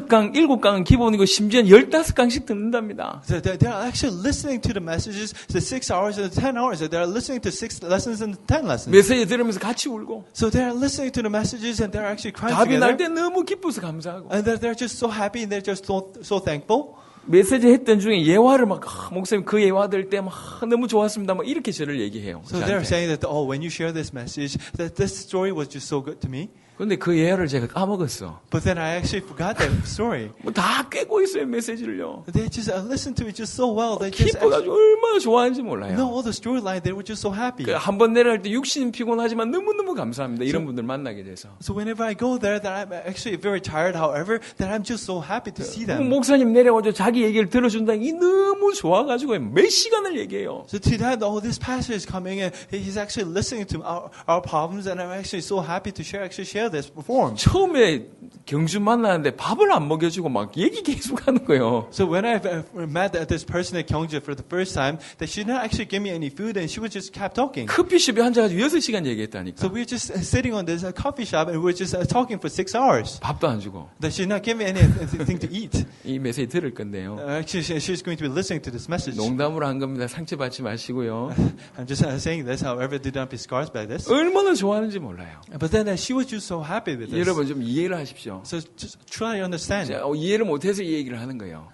6강, 7강은 기본이고 심지어는 15강씩 듣는답니다. So they're actually listening to the messages, the 6 hours and 10 hours. They're listening to 6 lessons and 10 lessons. 메시지 들으면서 같이 울고 So they're listening to the messages and they're actually crying 답이 날 together. 때 너무 기뻐서 감사하고 And they're just so happy and they're just so thankful. 메시지 했던 중에 예화를 막 목사님 그 예화 들 때 막 너무 좋았습니다. 막 이렇게 저를 얘기해요. So they're saying that, oh, when you share this message, that this story was just so good to me. 근데 그 예화를 제가 까먹었어. But then I actually forgot that story. 뭐 다 깨고 있어요 메시지를요. They just listened to it just so well. They just 기뻐가지고 얼마나 좋아하는지 몰라요. know all the storyline. They were just so happy. 한 번 내려갈 때 육신은 피곤하지만 너무너무 감사합니다. 이런 분들 만나게 돼서. So whenever I go there, that I'm actually very tired. However, that I'm just so happy to see them. 목사님 내려와서 자기 얘기를 들어준다는 게 너무 좋아가지고 몇 시간을 얘기해요. So to that, oh, this pastor is coming and he's actually listening to our problems, and I'm actually so happy to share this before him. 처음에 경주 만나는데 밥을 안 먹여주고 막 얘기 계속 하는 거예요. So when I met this person at Gyeongju for the first time, that she did not actually give me any food, and she was just kept talking. 커피숍에 앉아가지고 6시간 얘기했다니까. So we were just sitting on this coffee shop, and we were just talking for 6 hours. 밥도 안 주고. That she did not give me anything to eat. 이 메시지 들을 건데요. Actually, she's going to be listening to this message. 농담으로 한 겁니다. 상처받지 마시고요. I'm just saying this, however, do not be scarred by this. 얼마나 좋아하는지 몰라요. But then she was just so happy with this. 여러분 좀 이해를 하십시오. So just try to understand. 자, 이해를 못해서 이 얘기를 하는 거예요.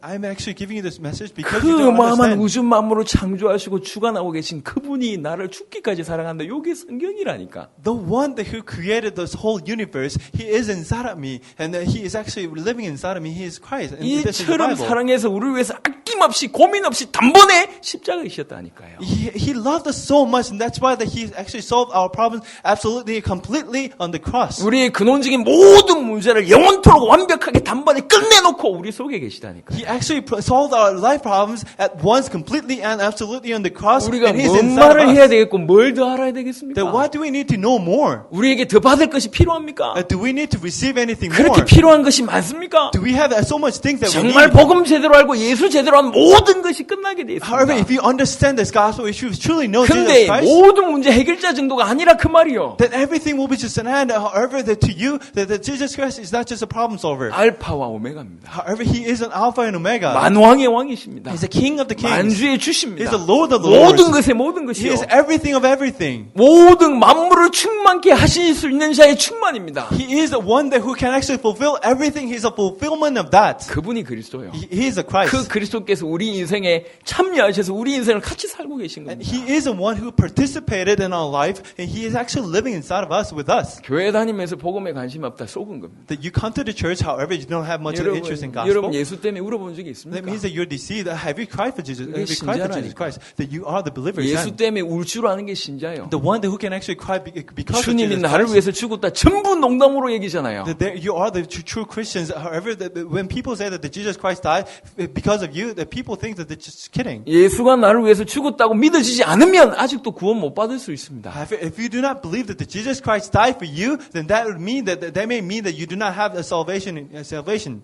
I'm actually giving you this message because 그 you don't 어마어마한 understand. 우주 만물을 창조하시고 주관하고 계신 그분이 나를 죽기까지 사랑한다. 이게 성경이라니까. The one that who created this whole universe, He is inside of me, and He is actually living inside of me. He is Christ. And this is the 이처럼 Bible. 사랑해서 우리를 위해서 아낌없이 고민 없이 단번에 십자가에 지셨다니까요. He loved us so much, and that's why that He actually solved our problems absolutely, completely on the cross. 우리의 근원적인 모든 문제를 영원토록 완벽하게 단번에 끝내놓고 우리 속에 계시다니까요. He actually solved our life problems at once, completely and absolutely on the cross. 우리가 And He's 뭔 inside 말을 of 해야 us. 되겠고 뭘 더 알아야 Then 되겠습니까? what do we need to know more? 우리에게 더 받을 것이 필요합니까? Do we need to receive anything 그렇게 more? 필요한 것이 많습니까? Do we have so much things that we 정말 need? 복음 제대로 알고 예수 제대로 하면 모든 것이 끝나게 돼 However, 있습니다. if you understand this gospel, if you truly know Jesus 근데 Christ, 모든 문제 해결자 정도가 아니라 그 말이요. then everything will be just an end. However, that to you, that Jesus Christ is not just a problem solver. 알파와 오메가입니다. However, He is an Alpha and Omega. 만왕의 왕이십니다. He's the King of the kings. 만주의 주십니다. He's the Lord of the 모든 lords. 것의 모든 He 것이요. is everything of everything. 모든 만물을 충만케 하실 수 있는 자의 충만입니다. He is the one that who can actually fulfill everything. He's a fulfillment of that. 그분이 그리스도요. He is the Christ. 그 그리스도께 하나님께서 우리 인생에 참여하셔서 우리 인생을 같이 살고 계신 And 겁니다. He is the one who participated in our life, and He is actually living inside of us with us. 교회 다니면서 복음에 관심 없다 속은 겁니다. That you come to the church, however, you don't have much interest in 여러분 gospel. 예수 때문에 울어본 적이 That 있습니까? means that you're deceived. Have you cried for Jesus? 그게 Have you cried for Jesus 신자라니까. Christ? That you are the believers. 예수 And 때문에 울 줄 아는 게 신자예요. the one who can actually cry because of 주님이 Jesus 나를 Christ. 위해서 죽었다 전부 농담으로 얘기잖아요. That you are the true Christians. However, when people say that Jesus Christ died because of you, that people think that they're just kidding. 예수가 나를 위해서 죽었다고 믿어지지 않으면 아직도 구원 못 받을 수 있습니다. If you do not believe that Jesus Christ died for you, then that would mean that may mean that you do not have a salvation.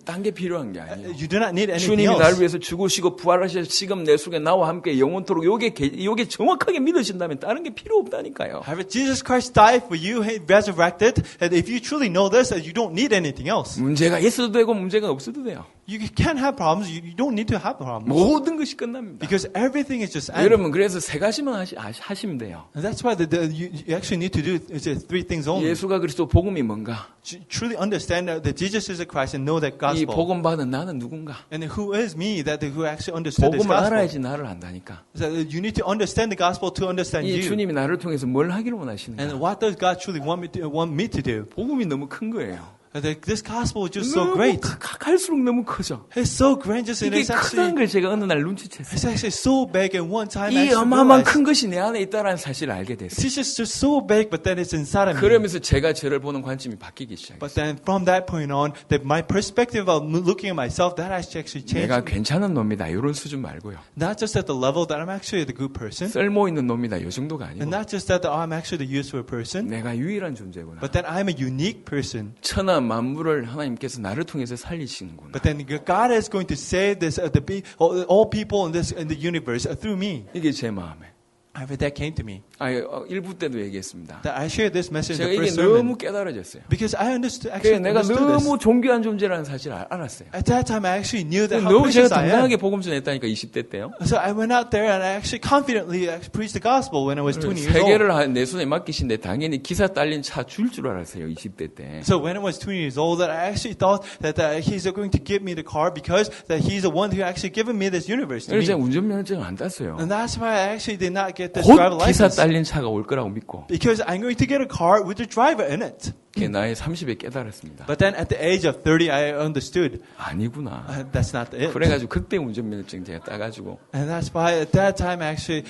딴 게 필요한 게 아니에요. You do not need anything 주님이 나를 else. 위해서 죽으시고 부활하셔서 지금 내 속에 나와 함께 영원토록 요게 정확하게 믿으신다면 다른 게 필요 없다니까요. However, Jesus Christ died for you, He resurrected, and if you truly know this, you don't need anything else. 문제가 있어도 되고 문제가 없어도 돼요. You can have problems. You don't need to have problems. 모든 것이 끝납니다. Because everything is just end. 여러분 그래서 세 가지만 하시면 돼요. And that's why you actually need to do is just three things only. 예수가 그리스도 복음이 뭔가? Truly understand that Jesus is the Christ and know that 이 gospel. 복음 받은 나는 누군가? And who is me that who actually understood this 복음을 gospel? 알아야지 나를 안다니까. So you need to understand the gospel to understand 이 you. 주님이 나를 통해서 뭘 하기를 원하시는가? And what does God truly want me to do? 복음이 너무 큰 거예요. This gospel is just so 너무 great. 갈수록 너무 커져. It's so great. Just 이게 it's 크다는 actually 걸 제가 어느 날 눈치챘어요. it's actually so big. And one time 이 I actually 어마어마한 realized 큰 것이 내 안에 있다는 사실을 알게 됐어요. it's just so big, but then it's inside of me. 그러면서 제가 저를 보는 관점이 바뀌기 시작했어요. But then from that point on, that my perspective of looking at myself, that actually changed. 내가 괜찮은 놈이다 이런 수준 말고요. Not just at the level that I'm actually the good person, 쓸모 있는 놈이다 이 정도가 아니고 and not just that I'm actually the useful person, 내가 유일한 존재구나. but that I'm a unique person. 천하 만물을 하나님께서 나를 통해서 살리시는구나. But then God is going to save this all people in the universe through me. 이게 제 마음에. However, that came to me. 1부 때도 얘기했습니다. That I shared this message 제가 in the 이게 first sermon 너무 깨달아졌어요. because I understood. 그래서 Actually, 내가 understood this. 너무 존귀한 존재라는 사실을 알았어요. At that time, I actually knew that how 너무 제가 precious I am. 당당하게 복음 전했다니까 20대 때요. So I went out there and I actually confidently preached the gospel when I was 20 years old. 세계를 내 손에 맡기신데 당연히 기사 딸린 차 줄 줄 알았어요. 20대 때. So when I was 20 years old, that I actually thought that He's going to give me the car because that He's the one who actually given me this universe to 그래서 제가 me. 운전면허증을 안 땄어요. And that's why I actually did not get this 곧 driver 기사 license. 딸린 차가 올 거라고 믿고 Because I'm going to get a car with a driver in it. 그게 나의 30에 깨달았습니다. But then at the age of 30, I understood 아니구나. that's not it. 그래가지고 그때 운전면허증 제가 따가지고 And that's why at that time I actually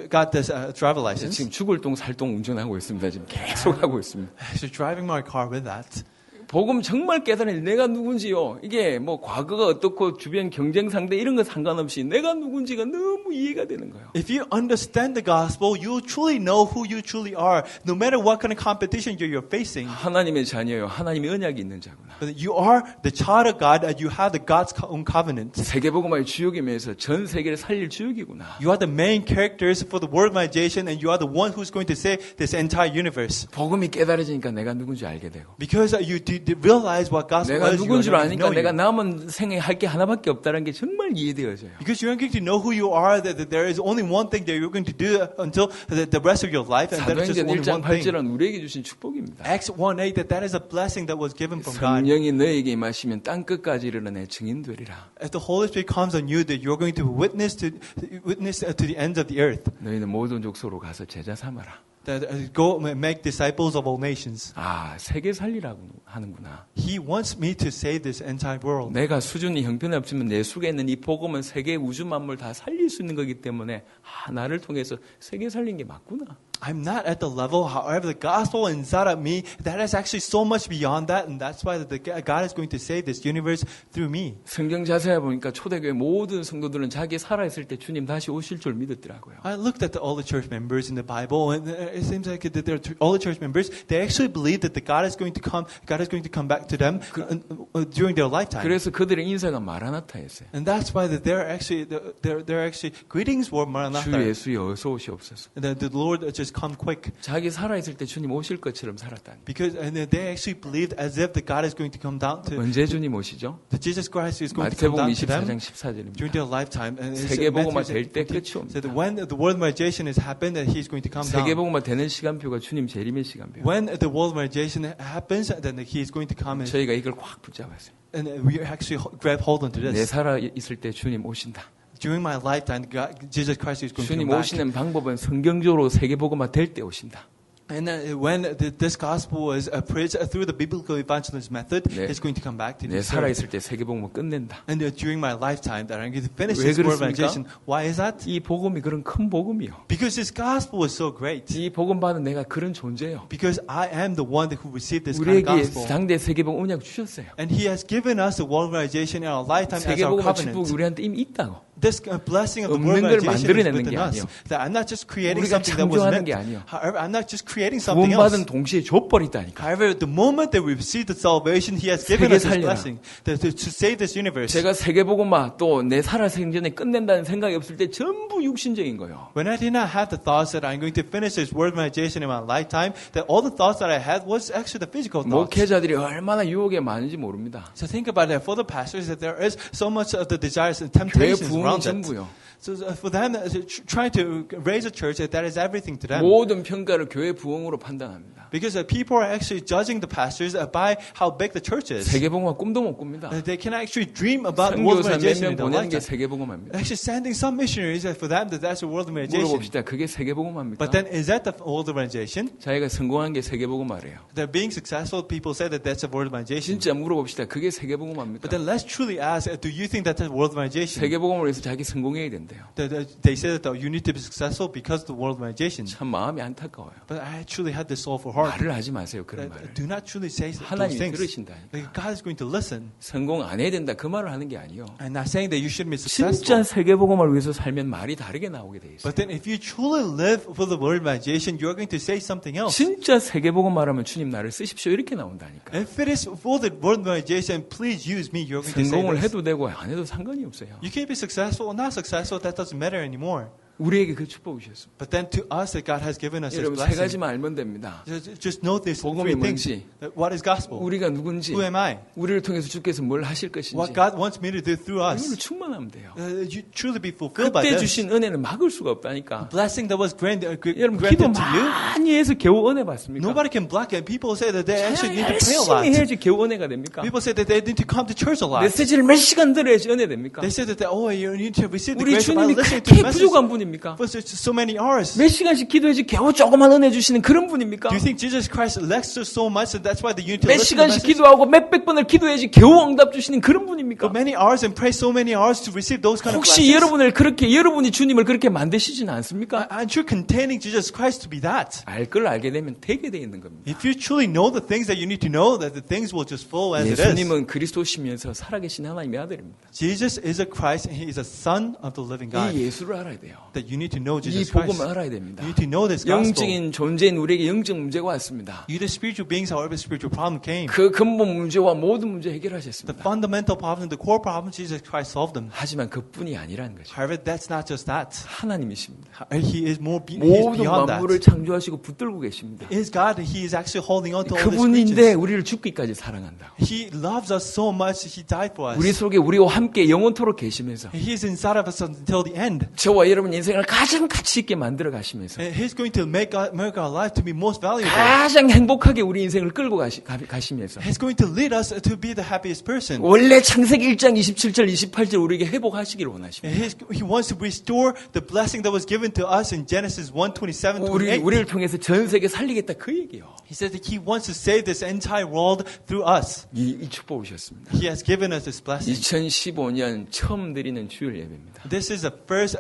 got this driver license. 지금 죽을 똥 살 똥 운전하고 있습니다. 지금 계속 하고 있습니다. Actually driving my car with that. 복음 정말 깨달으니 내가 누군지요. 이게 뭐 과거가 어떻고 주변 경쟁 상대 이런 거 상관없이 내가 누군지가 너무 이해가 되는 거예요. If you understand the gospel, you truly know who you truly are, no matter what kind of competition you're facing. 하나님의 자녀요. 하나님의 언약이 있는 자구나. But you are the child of God, and you have the God's own covenant. 세계복음화의 주역이면서 전 세계를 살릴 주역이구나. You are the main characters for the worldization, and you are the one who's going to save this entire universe. 복음이 깨달아지니까 내가 누군지 알게 되고. Because you realize what gospel 내가 is, 누군 줄 you are going to 아니까 know 내가 you. 남은 생에 할 게 하나밖에 없다는 게 정말 이해되어져요. Because you're going to know who you are, that there is only one thing that you're going to do until the rest of your life, and that is just 사도행전 only 1장 one thing. 8절은 우리에게 주신 축복입니다. Acts 1:8, that is a blessing that was given from God. 성령이 너에게 임하시면 땅 끝까지 이르러 내 증인 되리라. If the Holy Spirit comes on you, that you're going to witness to the ends of the earth. 너희는 모든 족속으로 가서 제자 삼아라. That go make disciples of all nations. 아, 세계 살리라고 하는구나. He wants me to save this entire world. 내가 수준이 형편없지만 내 속에 있는 이 복음은 세계 우주 만물 다 살릴 수 있는 거기 때문에 나를 통해서 세계 살린 게 맞구나. I'm not at the level, however, the gospel inside of me, that is actually so much beyond that, and that's why God is going to save this universe through me. 성경 자세히 보니까 초대교회 모든 성도들은 자기 살아있을 때 주님 다시 오실 줄 믿었더라고요. I looked at all the church members in the Bible, and it seems like that all the church members, they actually believe that God is going to come back to them during their lifetime. 그래서 그들의 인사가 마라나타였어요. And that's why that they're actually greetings were 주 Maranatha. 예수여 어서 오시옵소서. The Lord just come quick. 자기 살아있을 때 주님 오실 것처럼 살았다니. Because and they actually believed as if the God is going to come down to 언제 주님 오시죠? that Jesus Christ is going to come 마태복음 down to them 24장 14절입니다. during their lifetime. And 세계복음화 될 때 끝이 so that 옵니다. when the worldization has happened, that He's going to come down. 세계복음화 되는 시간표가 주님 재림의 시간표. When the worldization happens, then He's going to come 저희가 이걸 확 붙잡았어요. and we actually grab hold onto 내 this. 살아 있을 때 주님 오신다. during my lifetime, Jesus Christ is going to 주님 come back. 오시는 방법은 성경적으로 세계복음화 될 때 오신다. And when this gospel is preached through the biblical evangelist method, 네. it's going to come back to 내 this earth. 살아있을 때 세계복음을 끝낸다. And during my lifetime, that I'm going to finish 왜 this world 그렇습니까? evangelization. Why is that? 이 복음이 그런 큰 복음이요. Because this gospel is so great. 이 복음 받은 내가 그런 존재요. Because I am the one who received this kind of 우리에게 gospel. 당대 세계복음 언약 주셨어요. And He has given us the world organization in our lifetime as our 세계복음 축복이 covenant. 우리한테 이미 있다고. This blessing of the world 없는 걸 organization is 만들어내는 within 게 us. 아니에요. That I'm not just creating 우리가 something that was 창조하는 meant. 게 아니에요. However, I'm not just creating something else. 구원받은 동시에 줘버리다니까. However, the moment that we receive the salvation, He has given 세계 us His 살려라. blessing to save this universe. 제가 세계복음화 또 내 살아 생전에 끝낸다는 생각이 없을 때 전부 육신적인 거예요. When I did not have the thoughts that I'm going to finish this world organization in my lifetime, that all the thoughts that I had was actually the physical thoughts. 목회자들이 얼마나 유혹에 많은지 모릅니다. So think about it. For the pastors, that there is so much of the desires and 교회 temptations 부흥이 around it. 전부요. So for them, trying to raise a church, that is everything to them. 모든 평가를 교회 부흥으로 판단합니다. Because people are actually judging the pastors by how big the church is. 세계복음화 꿈도 못 꿉니다. They can actually dream about world 선교사 몇 organization 명 in their 보내는 게 lifetime. 세계복음화입니다. Actually sending some missionaries for them, that's a world organization. 물어봅시다. 그게 세계복음화입니까? But then is that the world organization? 자기가 성공한 게 세계복음화래요. They're being successful. People say that that's a world organization. 진짜 물어봅시다. 그게 세계복음화입니까? But then let's truly ask, do you think that's a world organization? 세계복음을 위해서 자기 성공해야 된대요. They say that you need to be successful because of the world organization. 참 마음이 안타까워요. But I truly had this soulful heart. 말을 하지 마세요. 그런 말을. Do not truly say those 하나님이 things. 들으신다니까. Like God is going to listen. 성공 안 해야 된다. 그 말을 하는 게 아니에요. I'm not saying that you shouldn't be 진짜 successful. 세계복음을 위해서 살면 말이 다르게 나오게 돼 있어요. But then if you truly live for the world organization, you're going to say something else. 진짜 세계복음 말하면 주님 나를 쓰십시오. 이렇게 나온다니까. If it is for the world organization, please use me. You're going to say 성공을 this. 해도 되고 안 해도 상관이 없어요. You can be successful or not successful. That doesn't matter anymore. 우리에게 그 축복을 주셨습니다. But then to us, that God has given us His 여러분 세 blessing. 가지만 알면 됩니다. Just know these 복음이 three things. 뭔지, What is gospel? 우리가 누군지, Who am I? 우리를 통해서 주께서 뭘 하실 것인지 What God wants me to do through 이걸로 us. 충만하면 돼요. You truly be fulfilled by 그때 this. 주신 은혜는 막을 수가 없다니까. Blessing that was 여러분 granted 기도 to you. 많이 해서 겨우 은혜 받습니까? Nobody can block it. People say that they actually need to pray a 열심히 lot. 해야지 겨우 은혜가 됩니까? People say that they need to come to church a lot. 메시지를 몇 시간 들어야지 은혜 됩니까? They say that you need to receive the 우리 grace by 주님이 listening to 그렇게 the message 부족한 분입니까? for so many hours. 몇 시간씩 기도해야지 겨우 조그만 은혜 주시는 그런 분입니까? Do you think Jesus Christ lacks us so much and that's why you need to 몇 listen to the 시간씩 message? 기도하고 몇백 번을 기도해야지 겨우 응답 주시는 그런 분입니까? For many hours and pray so many hours to receive those kind of 혹시 blessings? 여러분이 주님을 그렇게 만드시지는 않습니까? Aren't you containing Jesus Christ to be that? 알 걸 알게 되면 되게 돼 있는 겁니다. If you truly know the things that you need to know, that the things will just flow as it is. 예수님은 그리스도시면서 살아계신 하나님의 아들입니다. Jesus is a Christ and He is a Son of the living God. 이 예수를 알아야 돼요. That you need to know 이 Jesus Christ. 복음을 알아야 됩니다. You need to know this gospel. 영적인 존재인 우리에게 영적 문제가 왔습니다. You the spiritual beings, however spiritual problem came. 그 근본 문제와 모든 문제 The 해결하셨습니다. fundamental problem, the core problem, Jesus Christ solved them. 하지만 그뿐이 아니라는 거죠. However, that's not just that. 하나님이십니다. He is more He is 모든 beyond 만물을 that. 창조하시고 붙들고 계십니다. Is God, He is actually holding on to all these 그분인데 creatures. 우리를 죽기까지 사랑한다고. He loves us so much, He died for us. 우리 속에 우리와 함께 영원토록 계시면서 He is inside of us until the end. 저와 여러분 인생을 가장 가치 있게 만들어 가시면서 And He's going to make our life to be most valuable. 가장 행복하게 우리 인생을 끌고 가시면서 He's going to lead us to be the happiest person. 원래 창세기 1장 27절 28절 우리에게 회복하시기를 원하십니다. And He wants to restore the blessing that was given to us in Genesis 1:27, 28. 우리를 통해서 전 세계 살리겠다 그 얘기예요. He said that He wants to save this entire world through us. 이 축복 오셨습니다. He has given us this blessing. 2015년 처음 드리는 주일 예배입니다. This is the first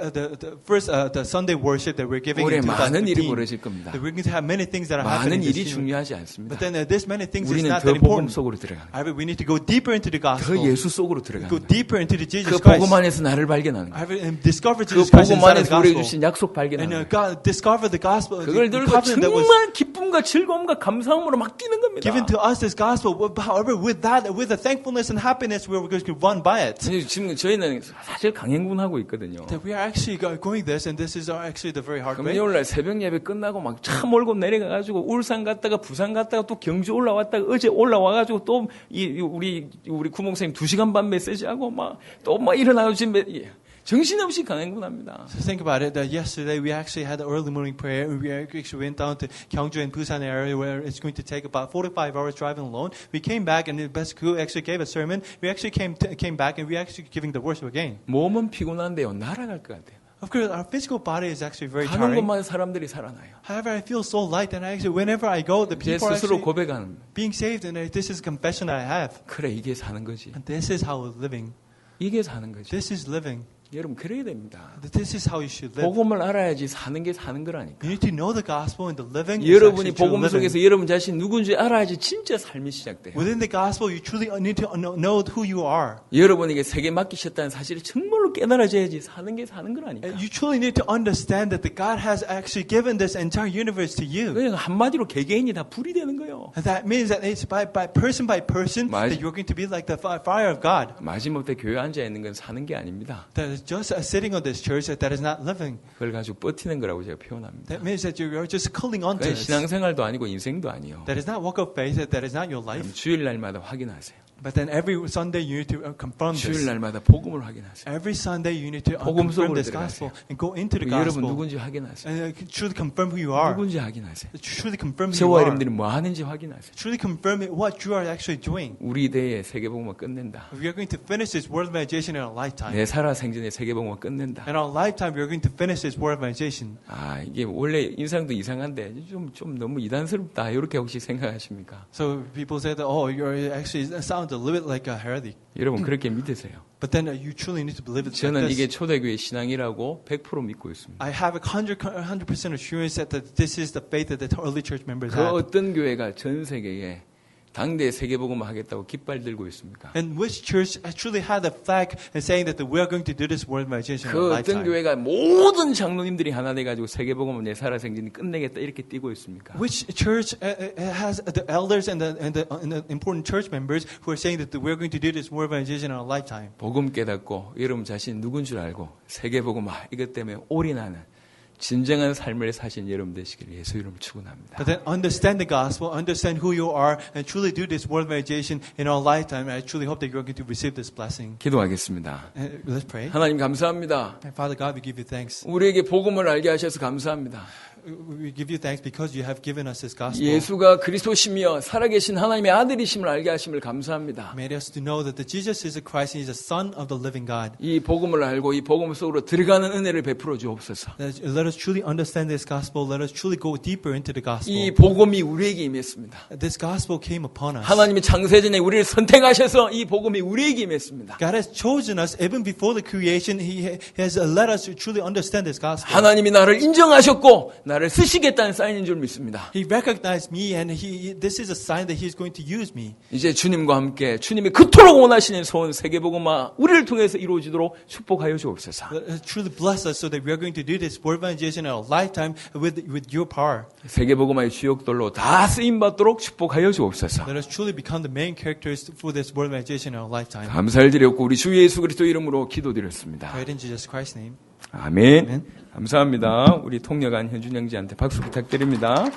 Sunday worship that we're giving 올해 in 많은 일이 2015. 벌어질 겁니다. That we're going to have many things that are 많은 happening this 일이 year. 중요하지 않습니다. But then this many things is 우리는 not 더 that 복음 important. 속으로 들어가는 거예요. However, we need to go deeper into the 더 gospel. 예수 속으로 들어가는 Go 거예요. deeper into the Jesus 그 Christ. 복음 안에서 나를 발견하는 거예요. However, and discover 그 Jesus Christ 복음 inside of the 안에서 우리에게 gospel. 주신 약속 발견하는 And 거예요. God discover the gospel, 그걸 the 들고 covenant that was 정말 기쁨과 즐거움과 감사함으로 막 뛰는 겁니다. given to us this gospel. However, with the thankfulness and happiness, we're going to run by it. 지금 저희는 사실 강행군하고 있거든요. That we are actually going this, and this is actually the very hard way. 금요일날 새벽 예배 끝나고 막 차 몰고 내려가가지고 울산 갔다가 부산 갔다가 또 경주 올라왔다가 어제 올라와가지고 또 우리 구목사님 2시간 반 메시지하고 막 또 막 일어나가지고 지금 정신없이 강행군합니다. So think about it. That yesterday we actually had an early morning prayer. We actually went down to Gyeongju and Busan area where it's going to take about 45 hours driving alone. We came back and the best crew actually gave a sermon. We actually came back and we actually giving the worship again. 몸은 피곤한데요. 날아갈 것 같아요. Of course, our physical body is actually very 가는 tiring. 곳마다 사람들이 살아나요. However, I feel so light, and I actually, whenever I go, the 제 people are 스스로 actually 고백하는 being saved, and this is a confession that I have. 그래 이게 사는 거지. And this is how we're living. 이게 사는 거지. This is living. 여러분 그래야 됩니다. This is how you should live. 복음을 알아야지 사는 게 사는 거라니까. You need to know the gospel and the living. is 여러분이 actually true 복음 living. 속에서 여러분 자신 누군지 알아야지 진짜 삶이 시작돼요. Within the gospel, you truly need to know who you are. 여러분에게 세계 맡기셨다는 사실을 정말로 깨달아져야지 사는 게 사는 거라니까. You truly need to understand that the God has actually given this entire universe to you. 그냥 한마디로 개개인이 다 불이 되는 거예요. And that means that it's by person 맞- that you're going to be like the fire of God. 마지막에 교회 앉아 있는 건 사는 게 아닙니다. That is just sitting on this church that is not living. 그걸 가지고 버티는 거라고 제가 표현합니다. That means that you're just clinging on to 그건 it. 신앙생활도 아니고 인생도 아니에요. That is not walk of faith. That is not your 그럼 life. 주일날마다 확인하세요. But then every Sunday you need to confirm this. 주일날마다 복음을 확인하세요. Every Sunday you need to 복음 confirm 속으로 this 들어가세요. gospel and go into the 여러분 gospel 누군지 확인하세요. and truly confirm who you are. 누군지 확인하세요. Truly confirm who you 저와 are. 여러분들이 뭐 하는지 확인하세요. Truly confirm what you are actually doing. 우리 대에 세계복음을 끝낸다. We are going to finish this world evangelization in our lifetime. 내 살아 생전에 세계복음을 끝낸다. In our lifetime, we are going to finish this world evangelization. 아 이게 원래 인상도 이상한데 좀 너무 이단스럽다 이렇게 혹시 생각하십니까? So people say that, oh, you're actually it sounds a little bit like a heretic. 여러분 그렇게 믿으세요. But then you truly need to believe it like 저는 이게 this. 초대교회 신앙이라고 100% 믿고 있습니다. I have a 100% assurance that this is the faith that the early church members 그 had. 어떤 교회가 전 세계에 당대 세계복음을 하겠다고 깃발 들고 있습니까? And which church truly had a flag and saying that we are going to do this world evangelization in 그 our 어떤 lifetime? 교회가 모든 장로님들이 하나 돼가지고 세계복음을 내 살아 생전에 끝내겠다 이렇게 뛰고 있습니까? Which church has the elders and the important church members who are saying that we are going to do this world evangelization in our lifetime? 복음 깨닫고 여러분 자신 누군 줄 알고 세계복음 이것 때문에 올인하는 진정한 삶을 사신 여러분 되시길 예수 이름으로 축원합니다. But then understand the gospel, understand who you are, and truly do this world evangelization in our lifetime. I truly hope that you are going to receive this blessing. 기도하겠습니다. Let's pray. 하나님 감사합니다. Father God, we give you thanks. 우리에게 복음을 알게 하셔서 감사합니다. We give you thanks because you have given us this gospel. 예수가 그리스도시며 살아계신 하나님의 아들이심을 알게 하심을 감사합니다. Made us to know that the Jesus is a Christ and He is the Son of the living God. 이 복음을 알고 이 복음 속으로 들어가는 은혜를 베풀어 주옵소서. Let us truly understand this gospel. Let us truly go deeper into the gospel. 이 복음이 우리에게 임했습니다. This gospel came upon us. 하나님이 창세전에 우리를 선택하셔서 이 복음이 우리에게 임했습니다. God has chosen us even before the creation. He has let us to truly understand this gospel. 하나님이 나를 인정하셨고 나를 쓰시겠다는 사인인 줄 믿습니다. He recognized me, and this is a sign that He is going to use me. 이제 주님과 함께 주님이 그토록 원하시는 소원 세계복음화 우리를 통해서 이루어지도록 축복하여 주옵소서. Truly bless us so that we are going to do this world evangelization in our lifetime with your power. 세계복음화의 주역들로 다 쓰임 받도록 축복하여 주옵소서. Let us truly become the main characters for this world evangelization in our lifetime. 감사를 드렸고 우리 주 예수 그리스도 이름으로 기도드렸습니다. Pray in Jesus Christ's name. 아멘. 아멘. 감사합니다. 우리 통역한 현준 형제한테 박수 부탁드립니다.